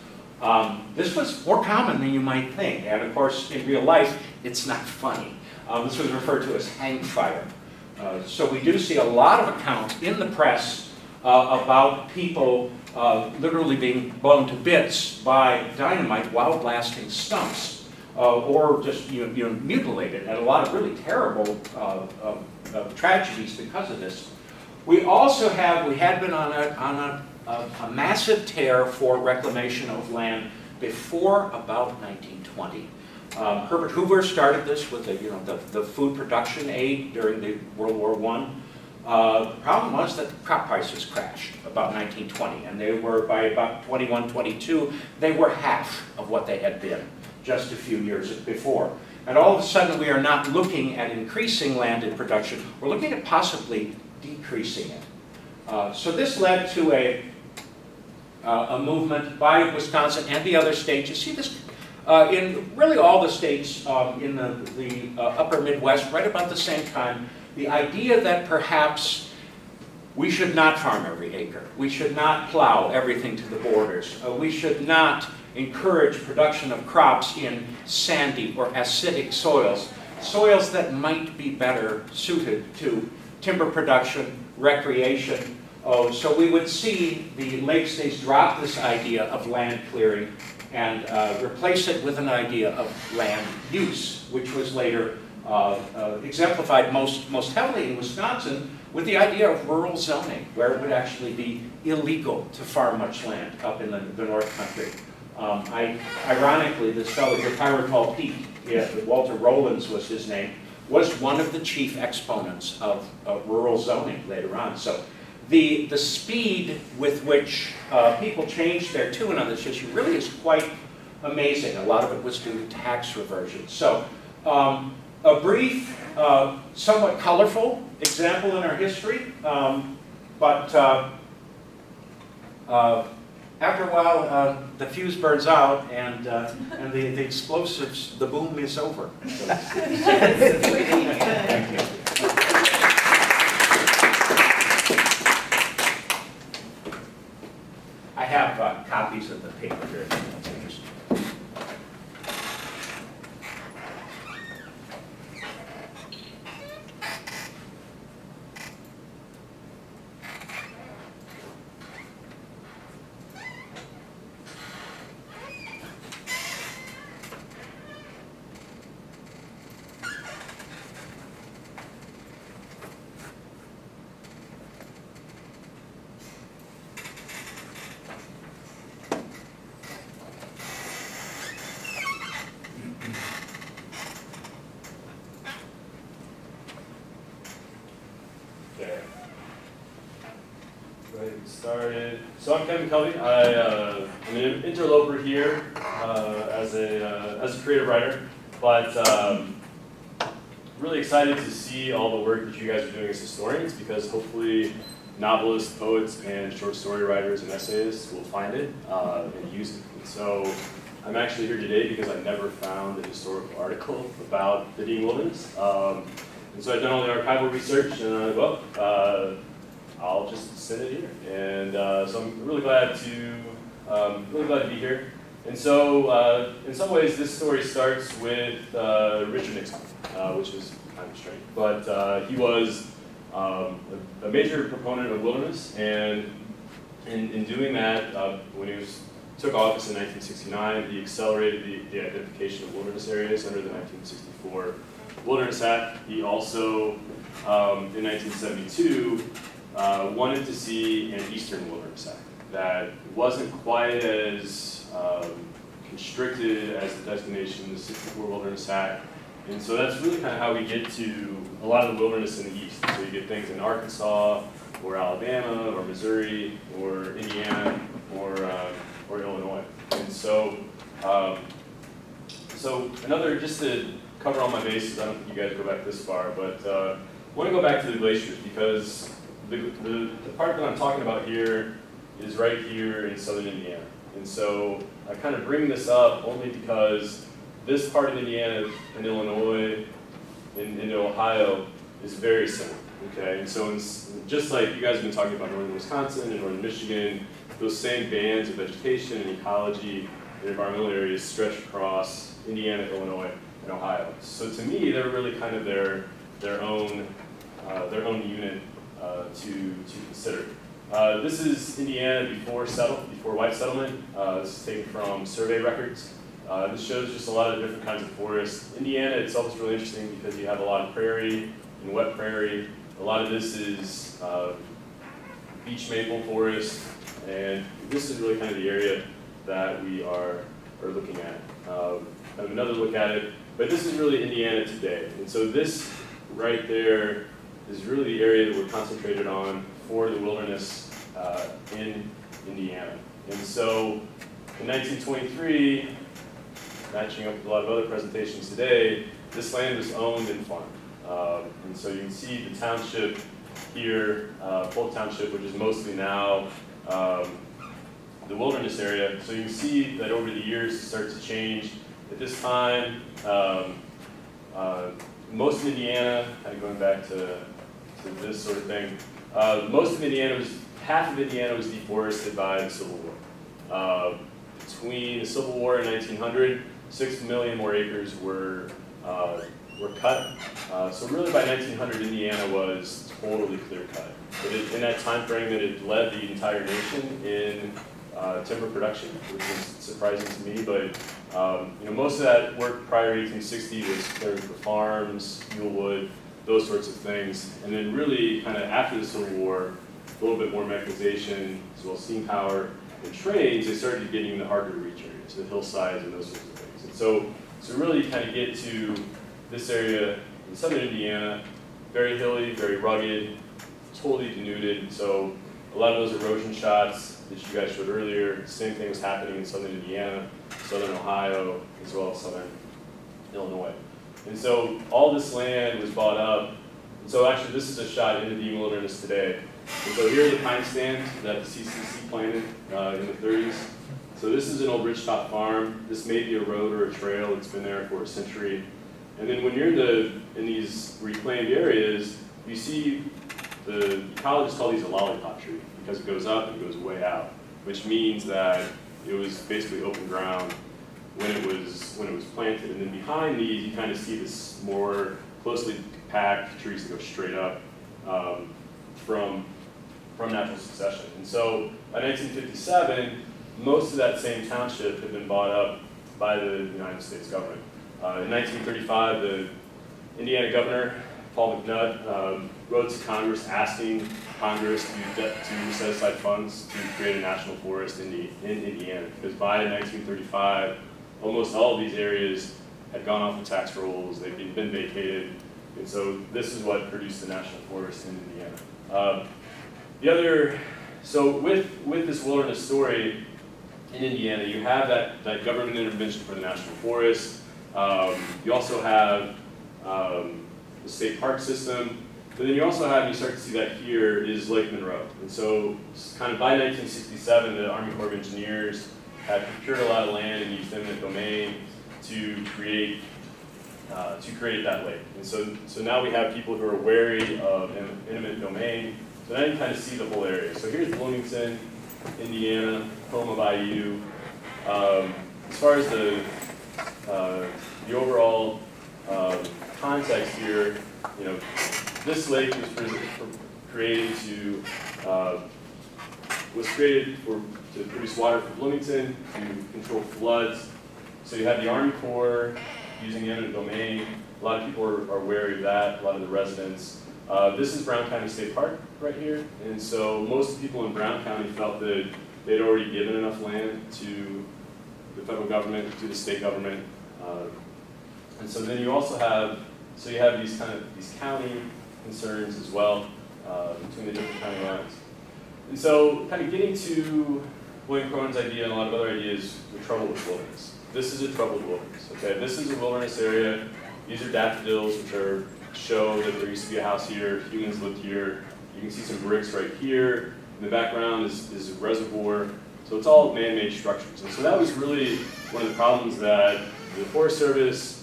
This was more common than you might think, and of course, in real life, it's not funny. This was referred to as hang fire. So we do see a lot of accounts in the press about people literally being blown to bits by dynamite while blasting stumps. Or just mutilated, and a lot of really terrible tragedies because of this. We had been on a massive tear for reclamation of land before about 1920. Herbert Hoover started this with the food production aid during the World War I. The problem was that crop prices crashed about 1920, and they were, by about 21, 22, they were half of what they had been just a few years before. And all of a sudden, we are not looking at increasing landed production. We're looking at possibly decreasing it. So this led to a movement by Wisconsin and the other states. You see this in really all the states in the upper Midwest, right about the same time. The idea that perhaps we should not farm every acre. We should not plow everything to the borders. We should not encourage production of crops in sandy or acidic soils, soils that might be better suited to timber production, recreation. So we would see the lake states drop this idea of land clearing and replace it with an idea of land use, which was later exemplified most heavily in Wisconsin with the idea of rural zoning, where it would actually be illegal to farm much land up in the North Country. Ironically, this fellow here, Pyritol Pete, Walter Rowlands was his name, was one of the chief exponents of rural zoning later on. So the speed with which people changed their tune on this issue really is quite amazing. A lot of it was due to tax reversion. So a brief, somewhat colorful example in our history, but after a while, the fuse burns out, and the explosives, the boom is over. So, thank you. I have copies of the paper here. Started. So I'm Kevin Covey. I'm an interloper here as a creative writer, but really excited to see all the work that you guys are doing as historians, because hopefully novelists, poets, and short story writers and essayists will find it and use it. And so I'm actually here today because I never found a historical article about the Dean Wilderness. And so I've done all the archival research, and I'm like, well, I'll just send it here. And so I'm really glad to be here. And so in some ways, this story starts with Richard Nixon, which is kind of strange. But he was a major proponent of wilderness, and in doing that, when he took office in 1969, he accelerated the identification of wilderness areas under the 1964 Wilderness Act. He also, in 1972, wanted to see an Eastern Wilderness Act that wasn't quite as constricted as the designation, the 64 Wilderness Act. And so that's really kind of how we get to a lot of the wilderness in the East. So you get things in Arkansas, or Alabama, or Missouri, or Indiana, or Illinois. And so, just to cover all my bases, I don't think you guys go back this far, but I want to go back to the glaciers, because the part that I'm talking about here is right here in southern Indiana. And so I kind of bring this up only because this part of Indiana and Illinois and into Ohio is very similar. Okay, and so just like you guys have been talking about northern Wisconsin and northern Michigan, those same bands of vegetation and ecology and environmental areas stretch across Indiana, Illinois, and Ohio. So to me, they're really kind of their own unit to consider. This is Indiana before white settlement. This is taken from survey records. This shows just a lot of different kinds of forests. Indiana itself is really interesting because you have a lot of prairie and wet prairie. A lot of this is beech maple forest, and this is really kind of the area that we are looking at. Have another look at it, but this is really Indiana today. And so this right there is really the area that we're concentrated on for the wilderness in Indiana. And so in 1923, matching up with a lot of other presentations today, this land was owned and farmed. And so you can see the township here, Polk Township, which is mostly now the wilderness area. So you can see that over the years it starts to change. At this time, most of Indiana, kind of going back to this sort of thing, half of Indiana was deforested by the Civil War. between the Civil War and 1900, 6 million more acres were cut. So really by 1900, Indiana was totally clear cut. In that time frame, it had led the entire nation in timber production, which is surprising to me. But most of that work prior to 1860 was clearing for farms, fuel wood, those sorts of things. And then really kind of after the Civil War, a little bit more mechanization, as well as steam power and trains, they started getting the harder to reach areas, the hillsides and those sorts of things. And so really kind of get to this area in southern Indiana, very hilly, very rugged, totally denuded. So a lot of those erosion shots that you guys showed earlier, same thing was happening in southern Indiana, southern Ohio, as well as southern Illinois. And so all this land was bought up. And so actually this is a shot into the wilderness today. And so here are the pine stands that the CCC planted in the 30s. So this is an old ridgetop farm. This may be a road or a trail. It's been there for a century. And then when you're in these reclaimed areas, you see the ecologists call these a lollipop tree because it goes up and goes way out, which means that it was basically open ground when it was planted. And then behind these, you kind of see this more closely packed trees that go straight up from natural succession. And so by 1957, most of that same township had been bought up by the United States government. In 1935, the Indiana governor, Paul McNutt, wrote to Congress asking Congress to set aside funds to create a national forest in Indiana. Because by 1935, almost all of these areas had gone off the tax rolls, they'd been vacated, and so this is what produced the national forest in Indiana. So with this wilderness story in Indiana, you have that government intervention for the national forest. You also have the state park system, but then you also have, you start to see that here, is Lake Monroe. And so kind of by 1967, the Army Corps of Engineers had procured a lot of land and used eminent domain to create that lake. And so now we have people who are wary of eminent domain. So now you kind of see the whole area. So here's Bloomington, Indiana, home of IU. As far as the overall context here, this lake was created to produce water for Bloomington, to control floods. So you have the Army Corps using eminent domain. A lot of people are wary of that, a lot of the residents. This is Brown County State Park right here. And so most people in Brown County felt that they'd already given enough land to the federal government, to the state government. And so then you also have, you have these county concerns as well between the different county lines. And so kind of getting to William Cronin's idea and a lot of other ideas, the trouble with wilderness. This is a troubled wilderness, okay? This is a wilderness area. These are daffodils, which show that there used to be a house here, humans lived here. You can see some bricks right here. In the background is a reservoir. So it's all man-made structures. And so that was really one of the problems that the Forest Service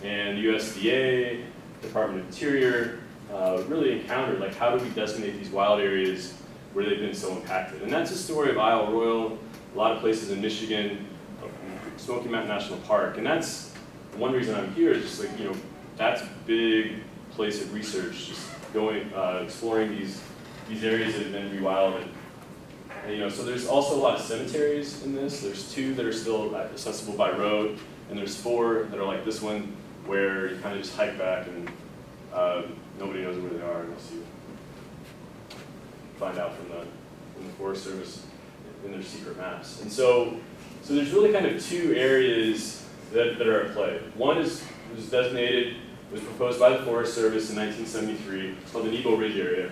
and the USDA, Department of Interior, really encountered. Like, how do we designate these wild areas where they've been so impacted? And that's the story of Isle Royal, a lot of places in Michigan, Smoky Mountain National Park. And that's one reason I'm here, is just like, that's a big place of research, just going, exploring these areas that have been rewilded. And, so there's also a lot of cemeteries in this. There's 2 that are still accessible by road, and there's 4 that are like this one, where you kind of just hike back and nobody knows where they are unless you find out from the Forest Service in their secret maps. And so there's really kind of 2 areas that are at play. One was proposed by the Forest Service in 1973. It's called the Nebo Ridge area.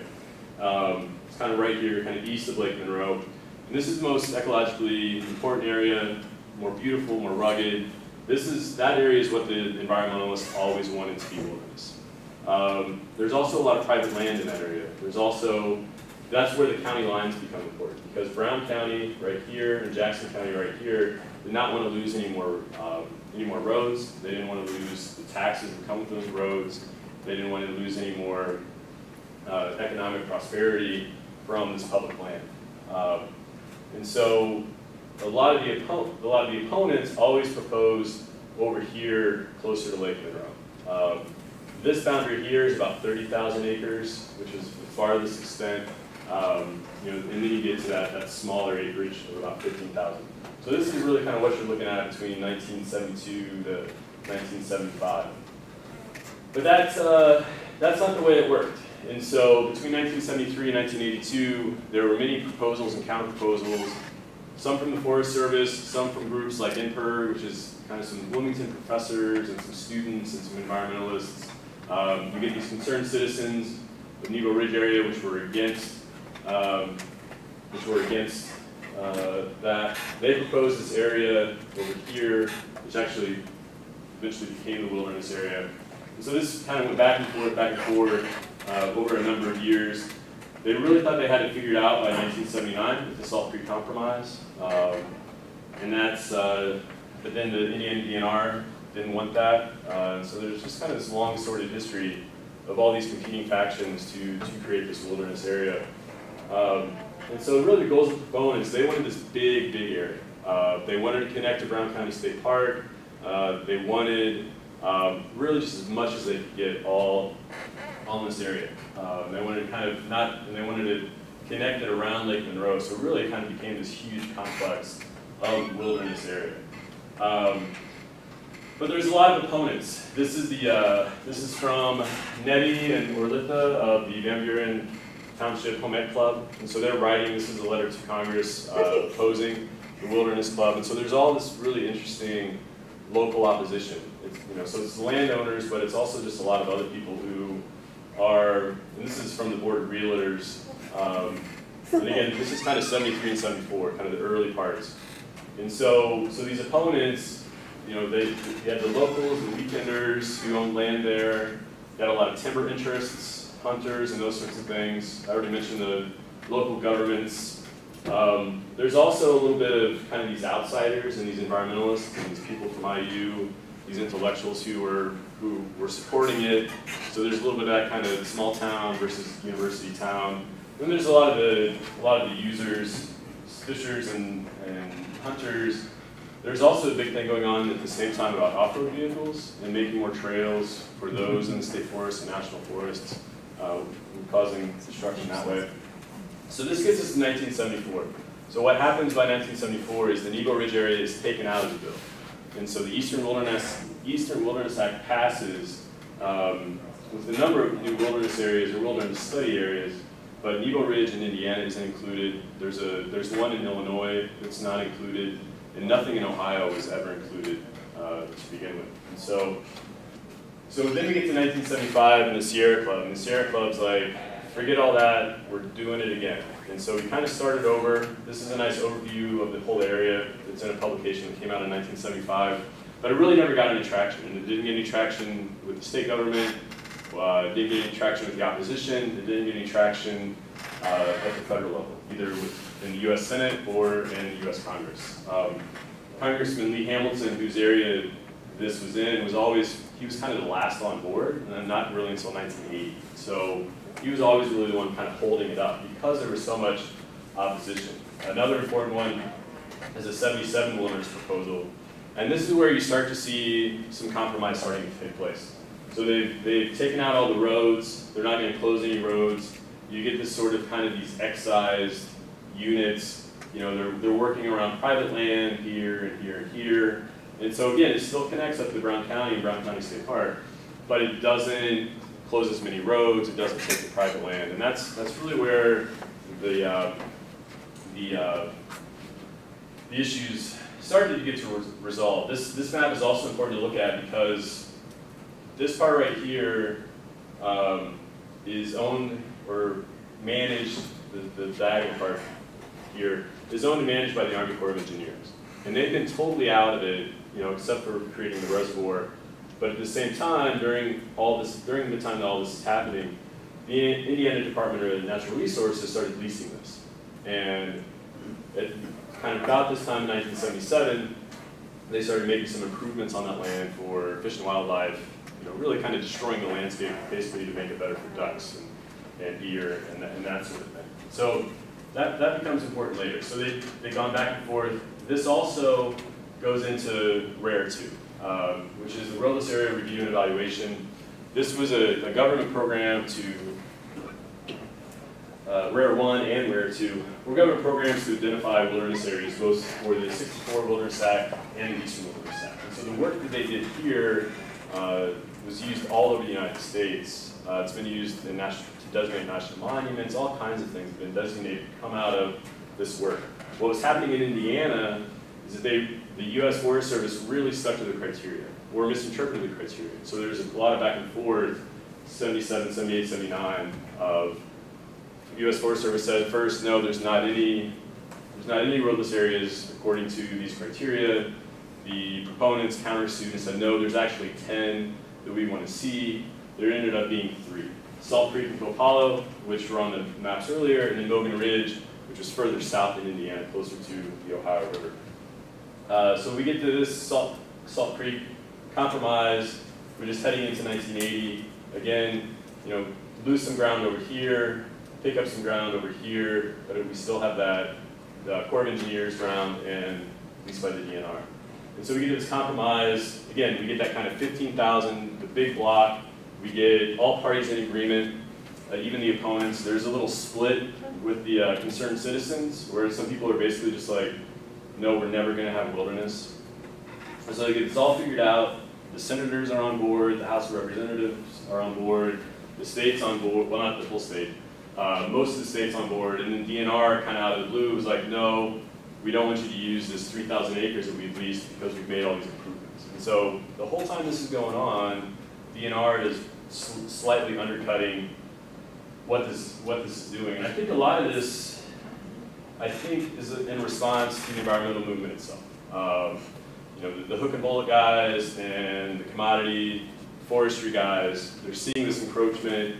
It's kind of right here, kind of east of Lake Monroe. And this is the most ecologically important area, more beautiful, more rugged. That area is what the environmentalists always wanted to be wilderness. There's also a lot of private land in that area. That's where the county lines become important, because Brown County right here and Jackson County right here did not want to lose any more roads. They didn't want to lose the taxes that come with those roads. They didn't want to lose any more economic prosperity from this public land. And so a lot of the opponents always proposed over here closer to Lake Monroe. This boundary here is about 30,000 acres, which is the farthest extent. You know, and then you get to that smaller acreage of about 15,000. So this is really kind of what you're looking at between 1972 to 1975. But that's not the way it worked. And so between 1973 and 1982, there were many proposals and counter-proposals, some from the Forest Service, some from groups like NPER, which is kind of some Wilmington professors and some students and some environmentalists. You get these concerned citizens of Nebo Ridge area, which were against that. They proposed this area over here, which actually eventually became the wilderness area. And so this kind of went back and forth over a number of years. They really thought they had it figured out by 1979 with the Salt Creek Compromise. And that's, but then the Indiana DNR didn't want that. So there's just kind of this long sordid history of all these competing factions to create this wilderness area. And so really the goals of the proponents, they wanted this big, big area. They wanted to connect to Brown County State Park. They wanted really just as much as they could get all in this area. They wanted to they wanted to connect it around Lake Monroe, so it really kind of became this huge complex of wilderness area. But there's a lot of opponents. This is from Nettie and Orlitha of the Van Buren Township Home Ec Club, and so they're writing. This is a letter to Congress opposing the Wilderness Club, and so there's all this really interesting local opposition. So it's landowners, but it's also just a lot of other people who are, and this is from the Board of Realtors, and again, this is kind of 73 and 74, kind of the early parts. And so these opponents, you had the locals, the weekenders who owned land there, you had a lot of timber interests, hunters, and those sorts of things. I already mentioned the local governments. There's also a little bit of kind of these outsiders and these environmentalists and these people from IU, these intellectuals who were supporting it. So there's a little bit of that kind of small town versus university town. Then there's a lot of the users, fishers and hunters. There's also a big thing going on at the same time about off-road vehicles and making more trails for those in the state forests and national forests, causing destruction that way. So this gets us to 1974. So what happens by 1974 is the Nebo Ridge area is taken out of the bill. And so the Eastern Wilderness Act passes with a number of new wilderness areas or wilderness study areas, but Nebo Ridge in Indiana isn't included. There's one in Illinois that's not included, and nothing in Ohio was ever included to begin with. And so then we get to 1975 and the Sierra Club, and the Sierra Club's like, forget all that, we're doing it again. And so we kind of started over. This is a nice overview of the whole area. It's in a publication that came out in 1975, but it really never got any traction, and it didn't get any traction with the state government, it didn't get any traction with the opposition, it didn't get any traction at the federal level, either in the U.S. Senate or in the U.S. Congress. Congressman Lee Hamilton, whose area this was in, he was kind of the last on board, and then not really until 1980. So he was always really the one kind of holding it up because there was so much opposition. Another important one is a 77 wilderness proposal, and this is where you start to see some compromise starting to take place. So they've taken out all the roads, they're not going to close any roads. You get this sort of kind of these excised units, they're working around private land here and here and here. And so again, it still connects up to Brown County and Brown County State Park, but it doesn't close as many roads, it doesn't take the private land. And that's really where the issues started to get to resolve. This map is also important to look at because this part right here is owned or managed, the diagonal part here, is owned and managed by the Army Corps of Engineers. And they've been totally out of it, except for creating the reservoir. But at the same time, during the time that all this is happening, the Indiana Department of Natural Resources started leasing this. And at kind of about this time in 1977, they started making some improvements on that land for fish and wildlife, really kind of destroying the landscape basically to make it better for ducks and deer and that sort of thing. So that becomes important later. So they've gone back and forth. this also goes into RARE 2, which is the Wilderness Area Review and Evaluation. This was a government program to RARE 1 and RARE 2 were government programs to identify wilderness areas, both for the 64 Wilderness Act and the Eastern Wilderness Act. And so the work that they did here was used all over the United States. It's been used to designate national monuments, all kinds of things have been designated to come out of this work. What was happening in Indiana is that the U.S. Forest Service really stuck to the criteria, or misinterpreted the criteria. So there's a lot of back and forth, 77, 78, 79, of U.S. Forest Service said first, no, there's not any roadless areas according to these criteria. The proponents countersued and said, no, there's actually 10 that we want to see. There ended up being 3. Salt Creek and Copalo, which were on the maps earlier, and then Mogan Ridge, which was further south in Indiana, closer to the Ohio River. So we get to this Salt Creek compromise. We're just heading into 1980. Again, lose some ground over here, pick up some ground over here, but we still have that Corps of Engineers ground and leased by the DNR. And so we get to this compromise. Again, we get that kind of 15,000, the big block. We get all parties in agreement, even the opponents. There's a little split with the concerned citizens, where some people are basically just like, no, we're never going to have wilderness. And so they get this all figured out. The senators are on board, the House of Representatives are on board, the state's on board, well, not the whole state, most of the state's on board, and then DNR kind of out of the blue was like, no, we don't want you to use this 3,000 acres that we've leased because we've made all these improvements. And so the whole time this is going on, DNR is slightly undercutting what this is doing. And I think a lot of this, is in response to the environmental movement itself. The hook and bullet guys and the commodity forestry guys, they're seeing this encroachment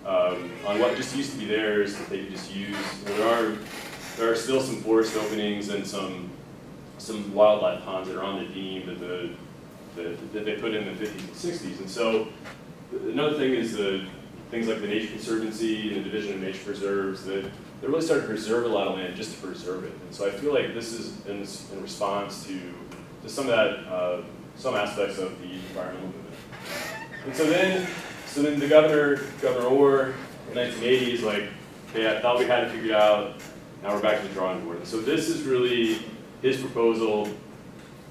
on what just used to be theirs that they could just use. There are still some forest openings and some wildlife ponds that are on the deem that they put in the 50s and 60s. And so another thing is things like the Nature Conservancy and the Division of Nature Preserves that they really started to preserve a lot of land just to preserve it. And so I feel like this is in response to some of that, some aspects of the environmental movement. And so then the Governor Orr in 1980 is like, okay, I thought we had it figured out, now we're back to the drawing board. And so this is really his proposal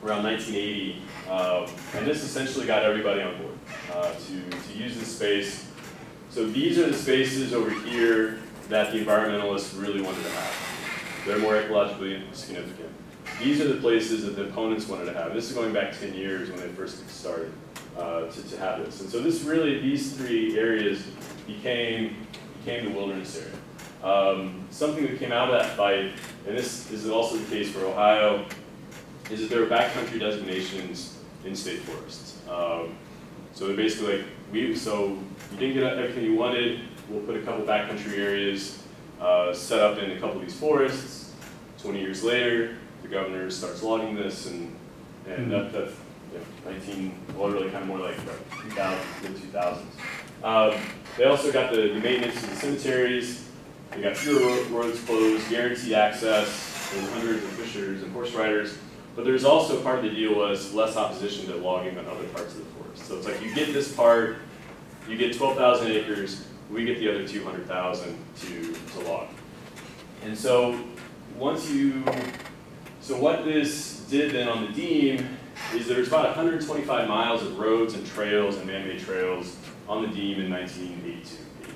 around 1980, and this essentially got everybody on board to use this space. So these are the spaces over here that the environmentalists really wanted to have. They're more ecologically significant. These are the places that the opponents wanted to have. This is going back 10 years when they first started to have this. And so these 3 areas became the wilderness area. Something that came out of that fight, and this is also the case for Ohio, is that there were backcountry designations in state forests. So they're basically like, so you didn't get everything you wanted, we'll put a couple backcountry areas set up in a couple of these forests. 20 years later, the governor starts logging this, and that's really kind of more like 2000, mid-2000s. They also got the maintenance of the cemeteries. They got fewer roads closed, guaranteed access, and hundreds of fishers and horse riders. But there's also part of the deal was less opposition to logging on other parts of the forest. So it's like you get this part, you get 12,000 acres, we get the other 200,000 to log. And so what this did then on the deem is there's about 125 miles of roads and trails and man-made trails on the deem in 1982, 83.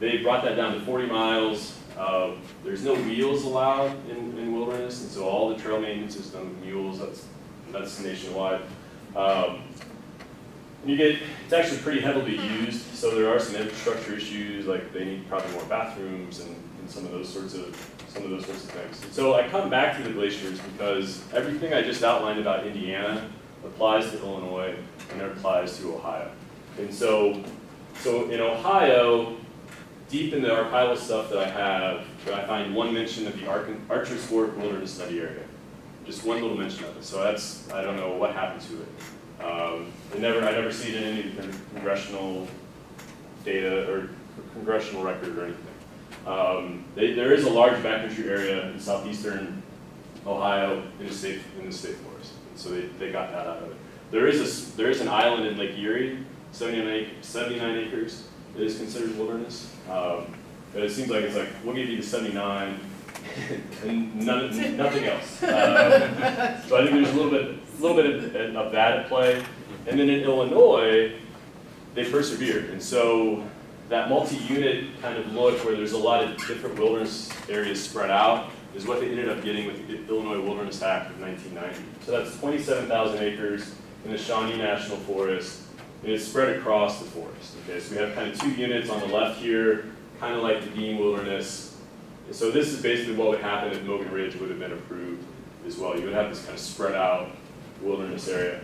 They brought that down to 40 miles. There's no wheels allowed in wilderness, and so all the trail maintenance is done with mules. That's nationwide. It's actually pretty heavily used, so there are some infrastructure issues, like they need probably more bathrooms and some of those sorts of things. And so I come back to the glaciers because everything I just outlined about Indiana applies to Illinois and it applies to Ohio. And so in Ohio, deep in the archival stuff that I find one mention of the Archer's Fork Wilderness Study Area. Just one little mention of it. So I don't know what happened to it. I never see it in any congressional data or congressional record or anything. There is a large backcountry area in southeastern Ohio in the state forest. And so they got that out of it. There is an island in Lake Erie, 79 acres, that is considered wilderness. But it seems like it's like, we'll give you the 79 and nothing else. So I think there's a little bit of that at play. And then in Illinois, they persevered. And so that multi-unit kind of look where there's a lot of different wilderness areas spread out is what they ended up getting with the Illinois Wilderness Act of 1990. So that's 27,000 acres in the Shawnee National Forest, and it's spread across the forest. Okay, so we have kind of two units on the left here, kind of like the Dean Wilderness. And so this is basically what would happen if Mogan Ridge would have been approved as well. You would have this kind of spread out wilderness area.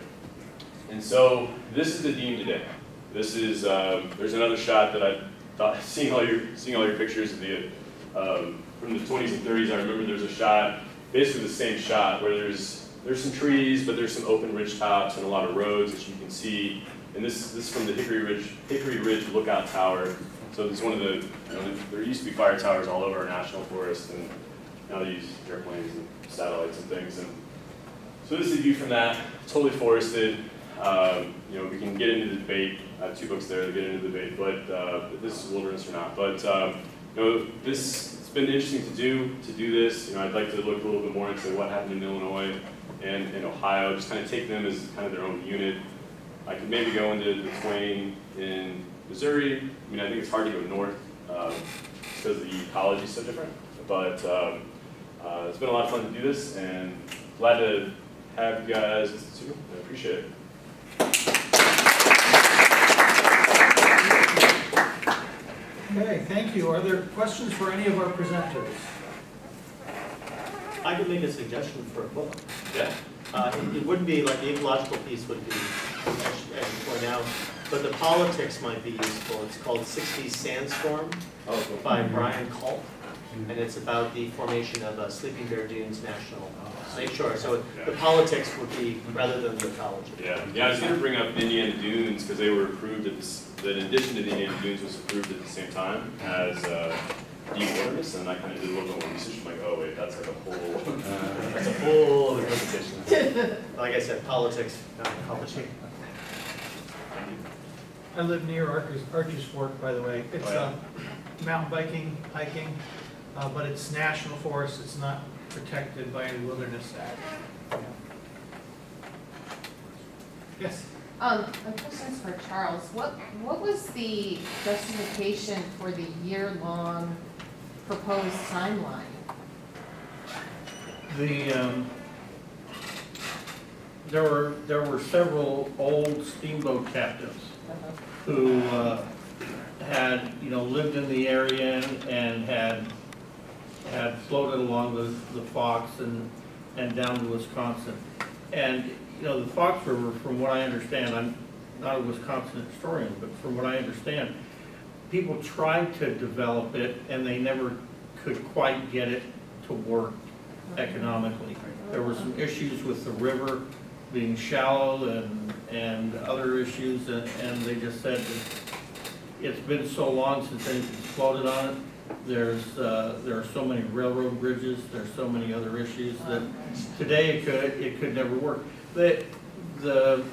And so this is the Dean today. This is, there's another shot that I thought, seeing all your pictures of the, from the 20s and 30s, I remember there's a shot, basically the same shot, where there's some trees, but there's some open ridge tops and a lot of roads that you can see. And this is from the Hickory Ridge Lookout Tower. So it's one of the, there used to be fire towers all over our national forest, and now they use airplanes and satellites and things. And so this is a view from that, totally forested. We can get into the debate. I have two books there that get into the debate, but this is wilderness or not. But it's been interesting to do this. I'd like to look a little bit more into what happened in Illinois and in Ohio. Just kind of take them as kind of their own unit. I could maybe go into the Twain in Missouri. I think it's hard to go north because the ecology is so different. But it's been a lot of fun to do this, and glad to have you guys listen to. I appreciate it. Okay, thank you. Are there questions for any of our presenters? I could make a suggestion for a book. Yeah. It wouldn't be like the ecological piece would be, as you point out, but the politics might be useful. It's called 60s Sandstorm by Brian Culp, and it's about the formation of Sleeping Bear Dunes National Lakeshore. So the politics would be rather than the ecology. Yeah. I was going to bring up Indiana Dunes because they were approved that in addition to the Indiana Dunes was approved at the same time as Dean Wilderness, and I kind of did a little bit more research. I'm like, oh wait, that's like That's a whole other presentation. Like I said, politics, not ecology. I live near Arches Fork, by the way. It's mountain biking, hiking, but it's national forest. It's not protected by any Wilderness Act. Yeah. Yes? A question is for Charles. What was the justification for the year-long proposed timeline? There were several old steamboat captains who had lived in the area and had floated along the Fox and down to Wisconsin. And the Fox River, from what I understand, I'm not a Wisconsin historian, but from what I understand, people tried to develop it and they never could quite get it to work economically. There were some issues with the river being shallow and other issues, and they just said that it's been so long since anything's floated on it. There are so many railroad bridges. There's so many other issues that today it could never work. The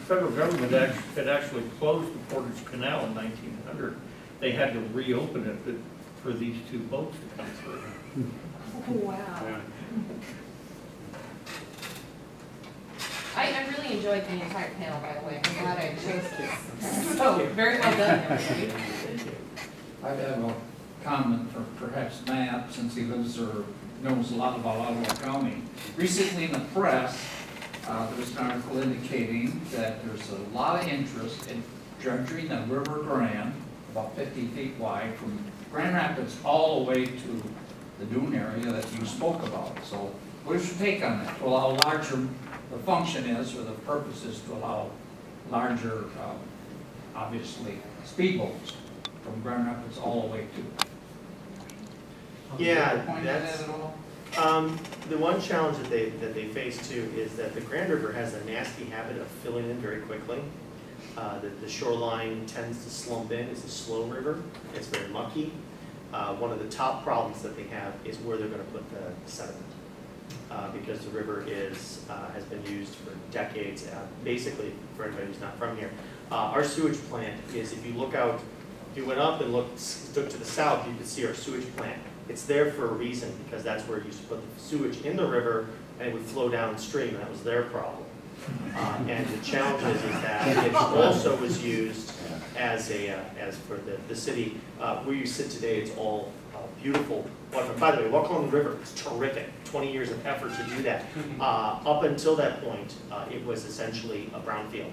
federal government had actually closed the Portage Canal in 1900. They had to reopen it for these two boats to come through. Oh, wow. Yeah. I really enjoyed the entire panel, by the way. I'm glad I chose this. So, very well done, everybody. I have a comment for perhaps Matt, since he lives or knows a lot about Ottawa County. Recently in the press, there was an article indicating that there's a lot of interest in dredging the River Grand, about 50 feet wide, from Grand Rapids all the way to the dune area that you spoke about. So what is your take on that? To allow larger, the function is, or the purpose is to allow larger, obviously, speedboats from Grand Rapids all the way to. Yeah, Point that's, at all? the one challenge that they face too is that the Grand River has a nasty habit of filling in very quickly. The shoreline tends to slump in. It's a slow river. It's very mucky. One of the top problems that they have is where they're going to put the sediment. because the river has been used for decades. Basically, for anybody who's not from here, our sewage plant is, if you look out, if you went up and looked to the south, you could see our sewage plant. It's there for a reason, because that's where it used to put the sewage in the river, and it would flow downstream, and that was their problem. And the challenge is that it also was used as for the city. Where you sit today, it's all beautiful waterfront. By the way, walk along the river, it's terrific. 20 years of effort to do that. Up until that point, it was essentially a brownfield,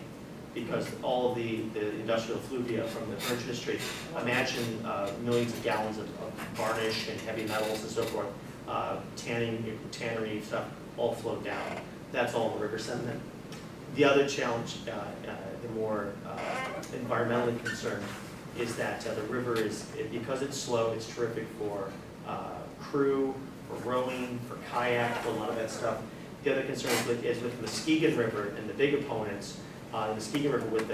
because all of the industrial effluvia from the furniture industry, imagine millions of gallons of varnish and heavy metals and so forth, tannery stuff, all flowed down. That's all in the river sediment. The other challenge, the more environmentally concerned, is that the river is, because it's slow, it's terrific for crew, for rowing, for kayak, for a lot of that stuff. The other concern is with the Muskegon River and the big opponents. The Muskegon River with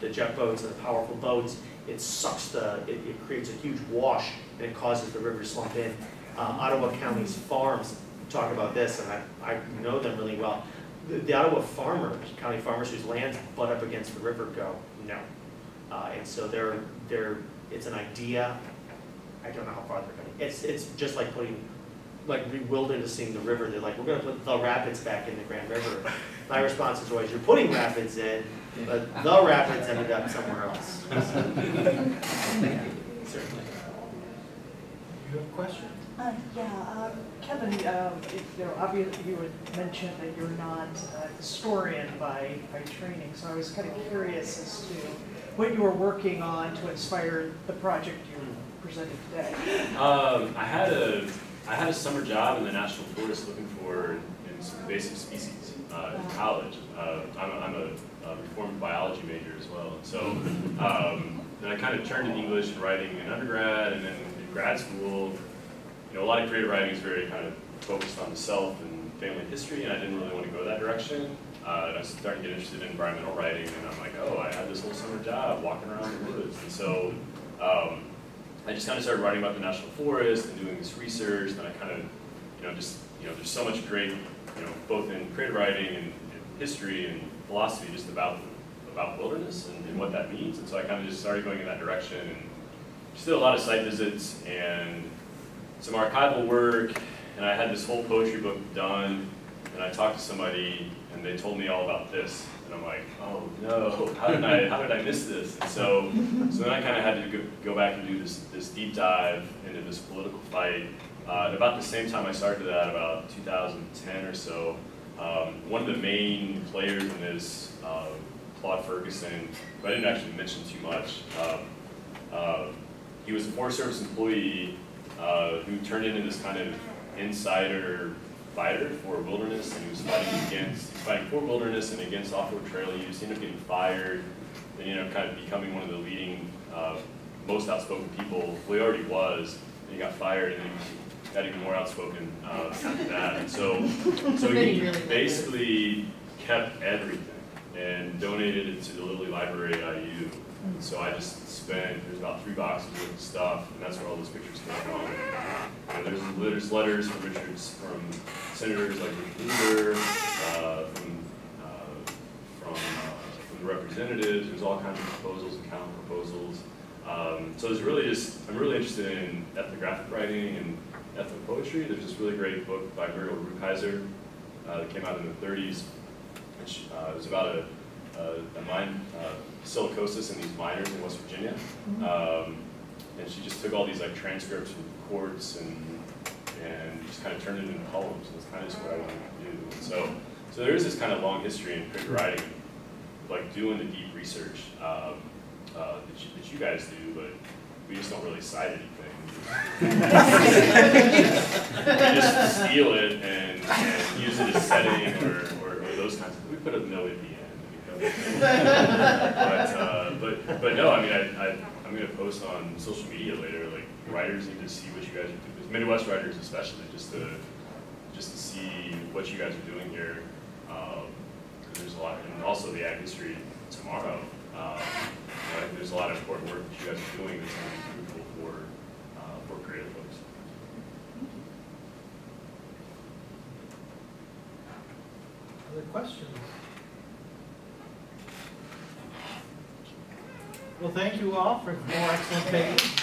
the jet boats and the powerful boats, it sucks it creates a huge wash, and it causes the river to slump in. Ottawa County's farms talk about this, and I know them really well. The Ottawa farmers, county farmers whose lands butt up against the river, go no, and so it's an idea. I don't know how far they're going. It's just like re-wildernessing the river. They're like, we're going to put the rapids back in the Grand River. My response is always, you're putting rapids in, but the rapids ended up somewhere else. Certainly. You have a question? Kevin, obviously you had mentioned that you're not a historian by training, so I was kind of curious as to what you were working on to inspire the project you presented today. I had a summer job in the National Forest looking for invasive species in college. I'm a reformed biology major as well, so then I kind of turned to English and writing in undergrad, and then in grad school. A lot of creative writing is very kind of focused on the self and family history, and I didn't really want to go that direction. And I started to get interested in environmental writing, and I'm like, oh, I had this whole summer job walking around the woods. And so I just kind of started writing about the National Forest and doing this research, and I kind of, there's so much great, both in creative writing and history and philosophy, just about wilderness and what that means. And so I kind of just started going in that direction, and just did a lot of site visits and some archival work, and I had this whole poetry book done, and I talked to somebody, and they told me all about this, and I'm like, oh no, how did I miss this? And so then I kind of had to go back and do this deep dive into this political fight. And about the same time I started that, about 2010 or so, one of the main players in this, Claude Ferguson, who I didn't actually mention too much, he was a Forest Service employee who turned into this kind of insider fighter for wilderness, and he was fighting for wilderness and against off-road trail use. He ended up getting fired, then he ended up kind of becoming one of the leading, most outspoken people. Well, he already was, and he got fired, and then he got even more outspoken after that. And so he basically kept everything and donated it to the Lilly Library at IU. So I just spent, there's about 3 boxes of stuff, and that's where all those pictures came from. And there's letters from senators like Richard Lugar, from the representatives. There's all kinds of proposals and counter proposals. So there's really I'm really interested in ethnographic writing and ethnopoetry. There's this really great book by Muriel Rukeyser that came out in the 30s, which was about a mine, silicosis in these miners in West Virginia. And she just took all these like transcripts from courts and just kind of turned it into poems. And that's kind of just what I wanted to do. And so there is this kind of long history in creative writing, like doing the deep research that you guys do, but we just don't really cite anything. We just steal it and use it as setting or those kinds of. We put a note at the end. But no, I mean, I'm going to post on social media later. Like, writers need to see what you guys are doing. Midwest writers, especially, just to see what you guys are doing here. There's a lot, and also the ag history tomorrow. I think there's a lot of important work that you guys are doing that's going to be fruitful for creative folks. Other questions? Well, thank you all for more excellent papers.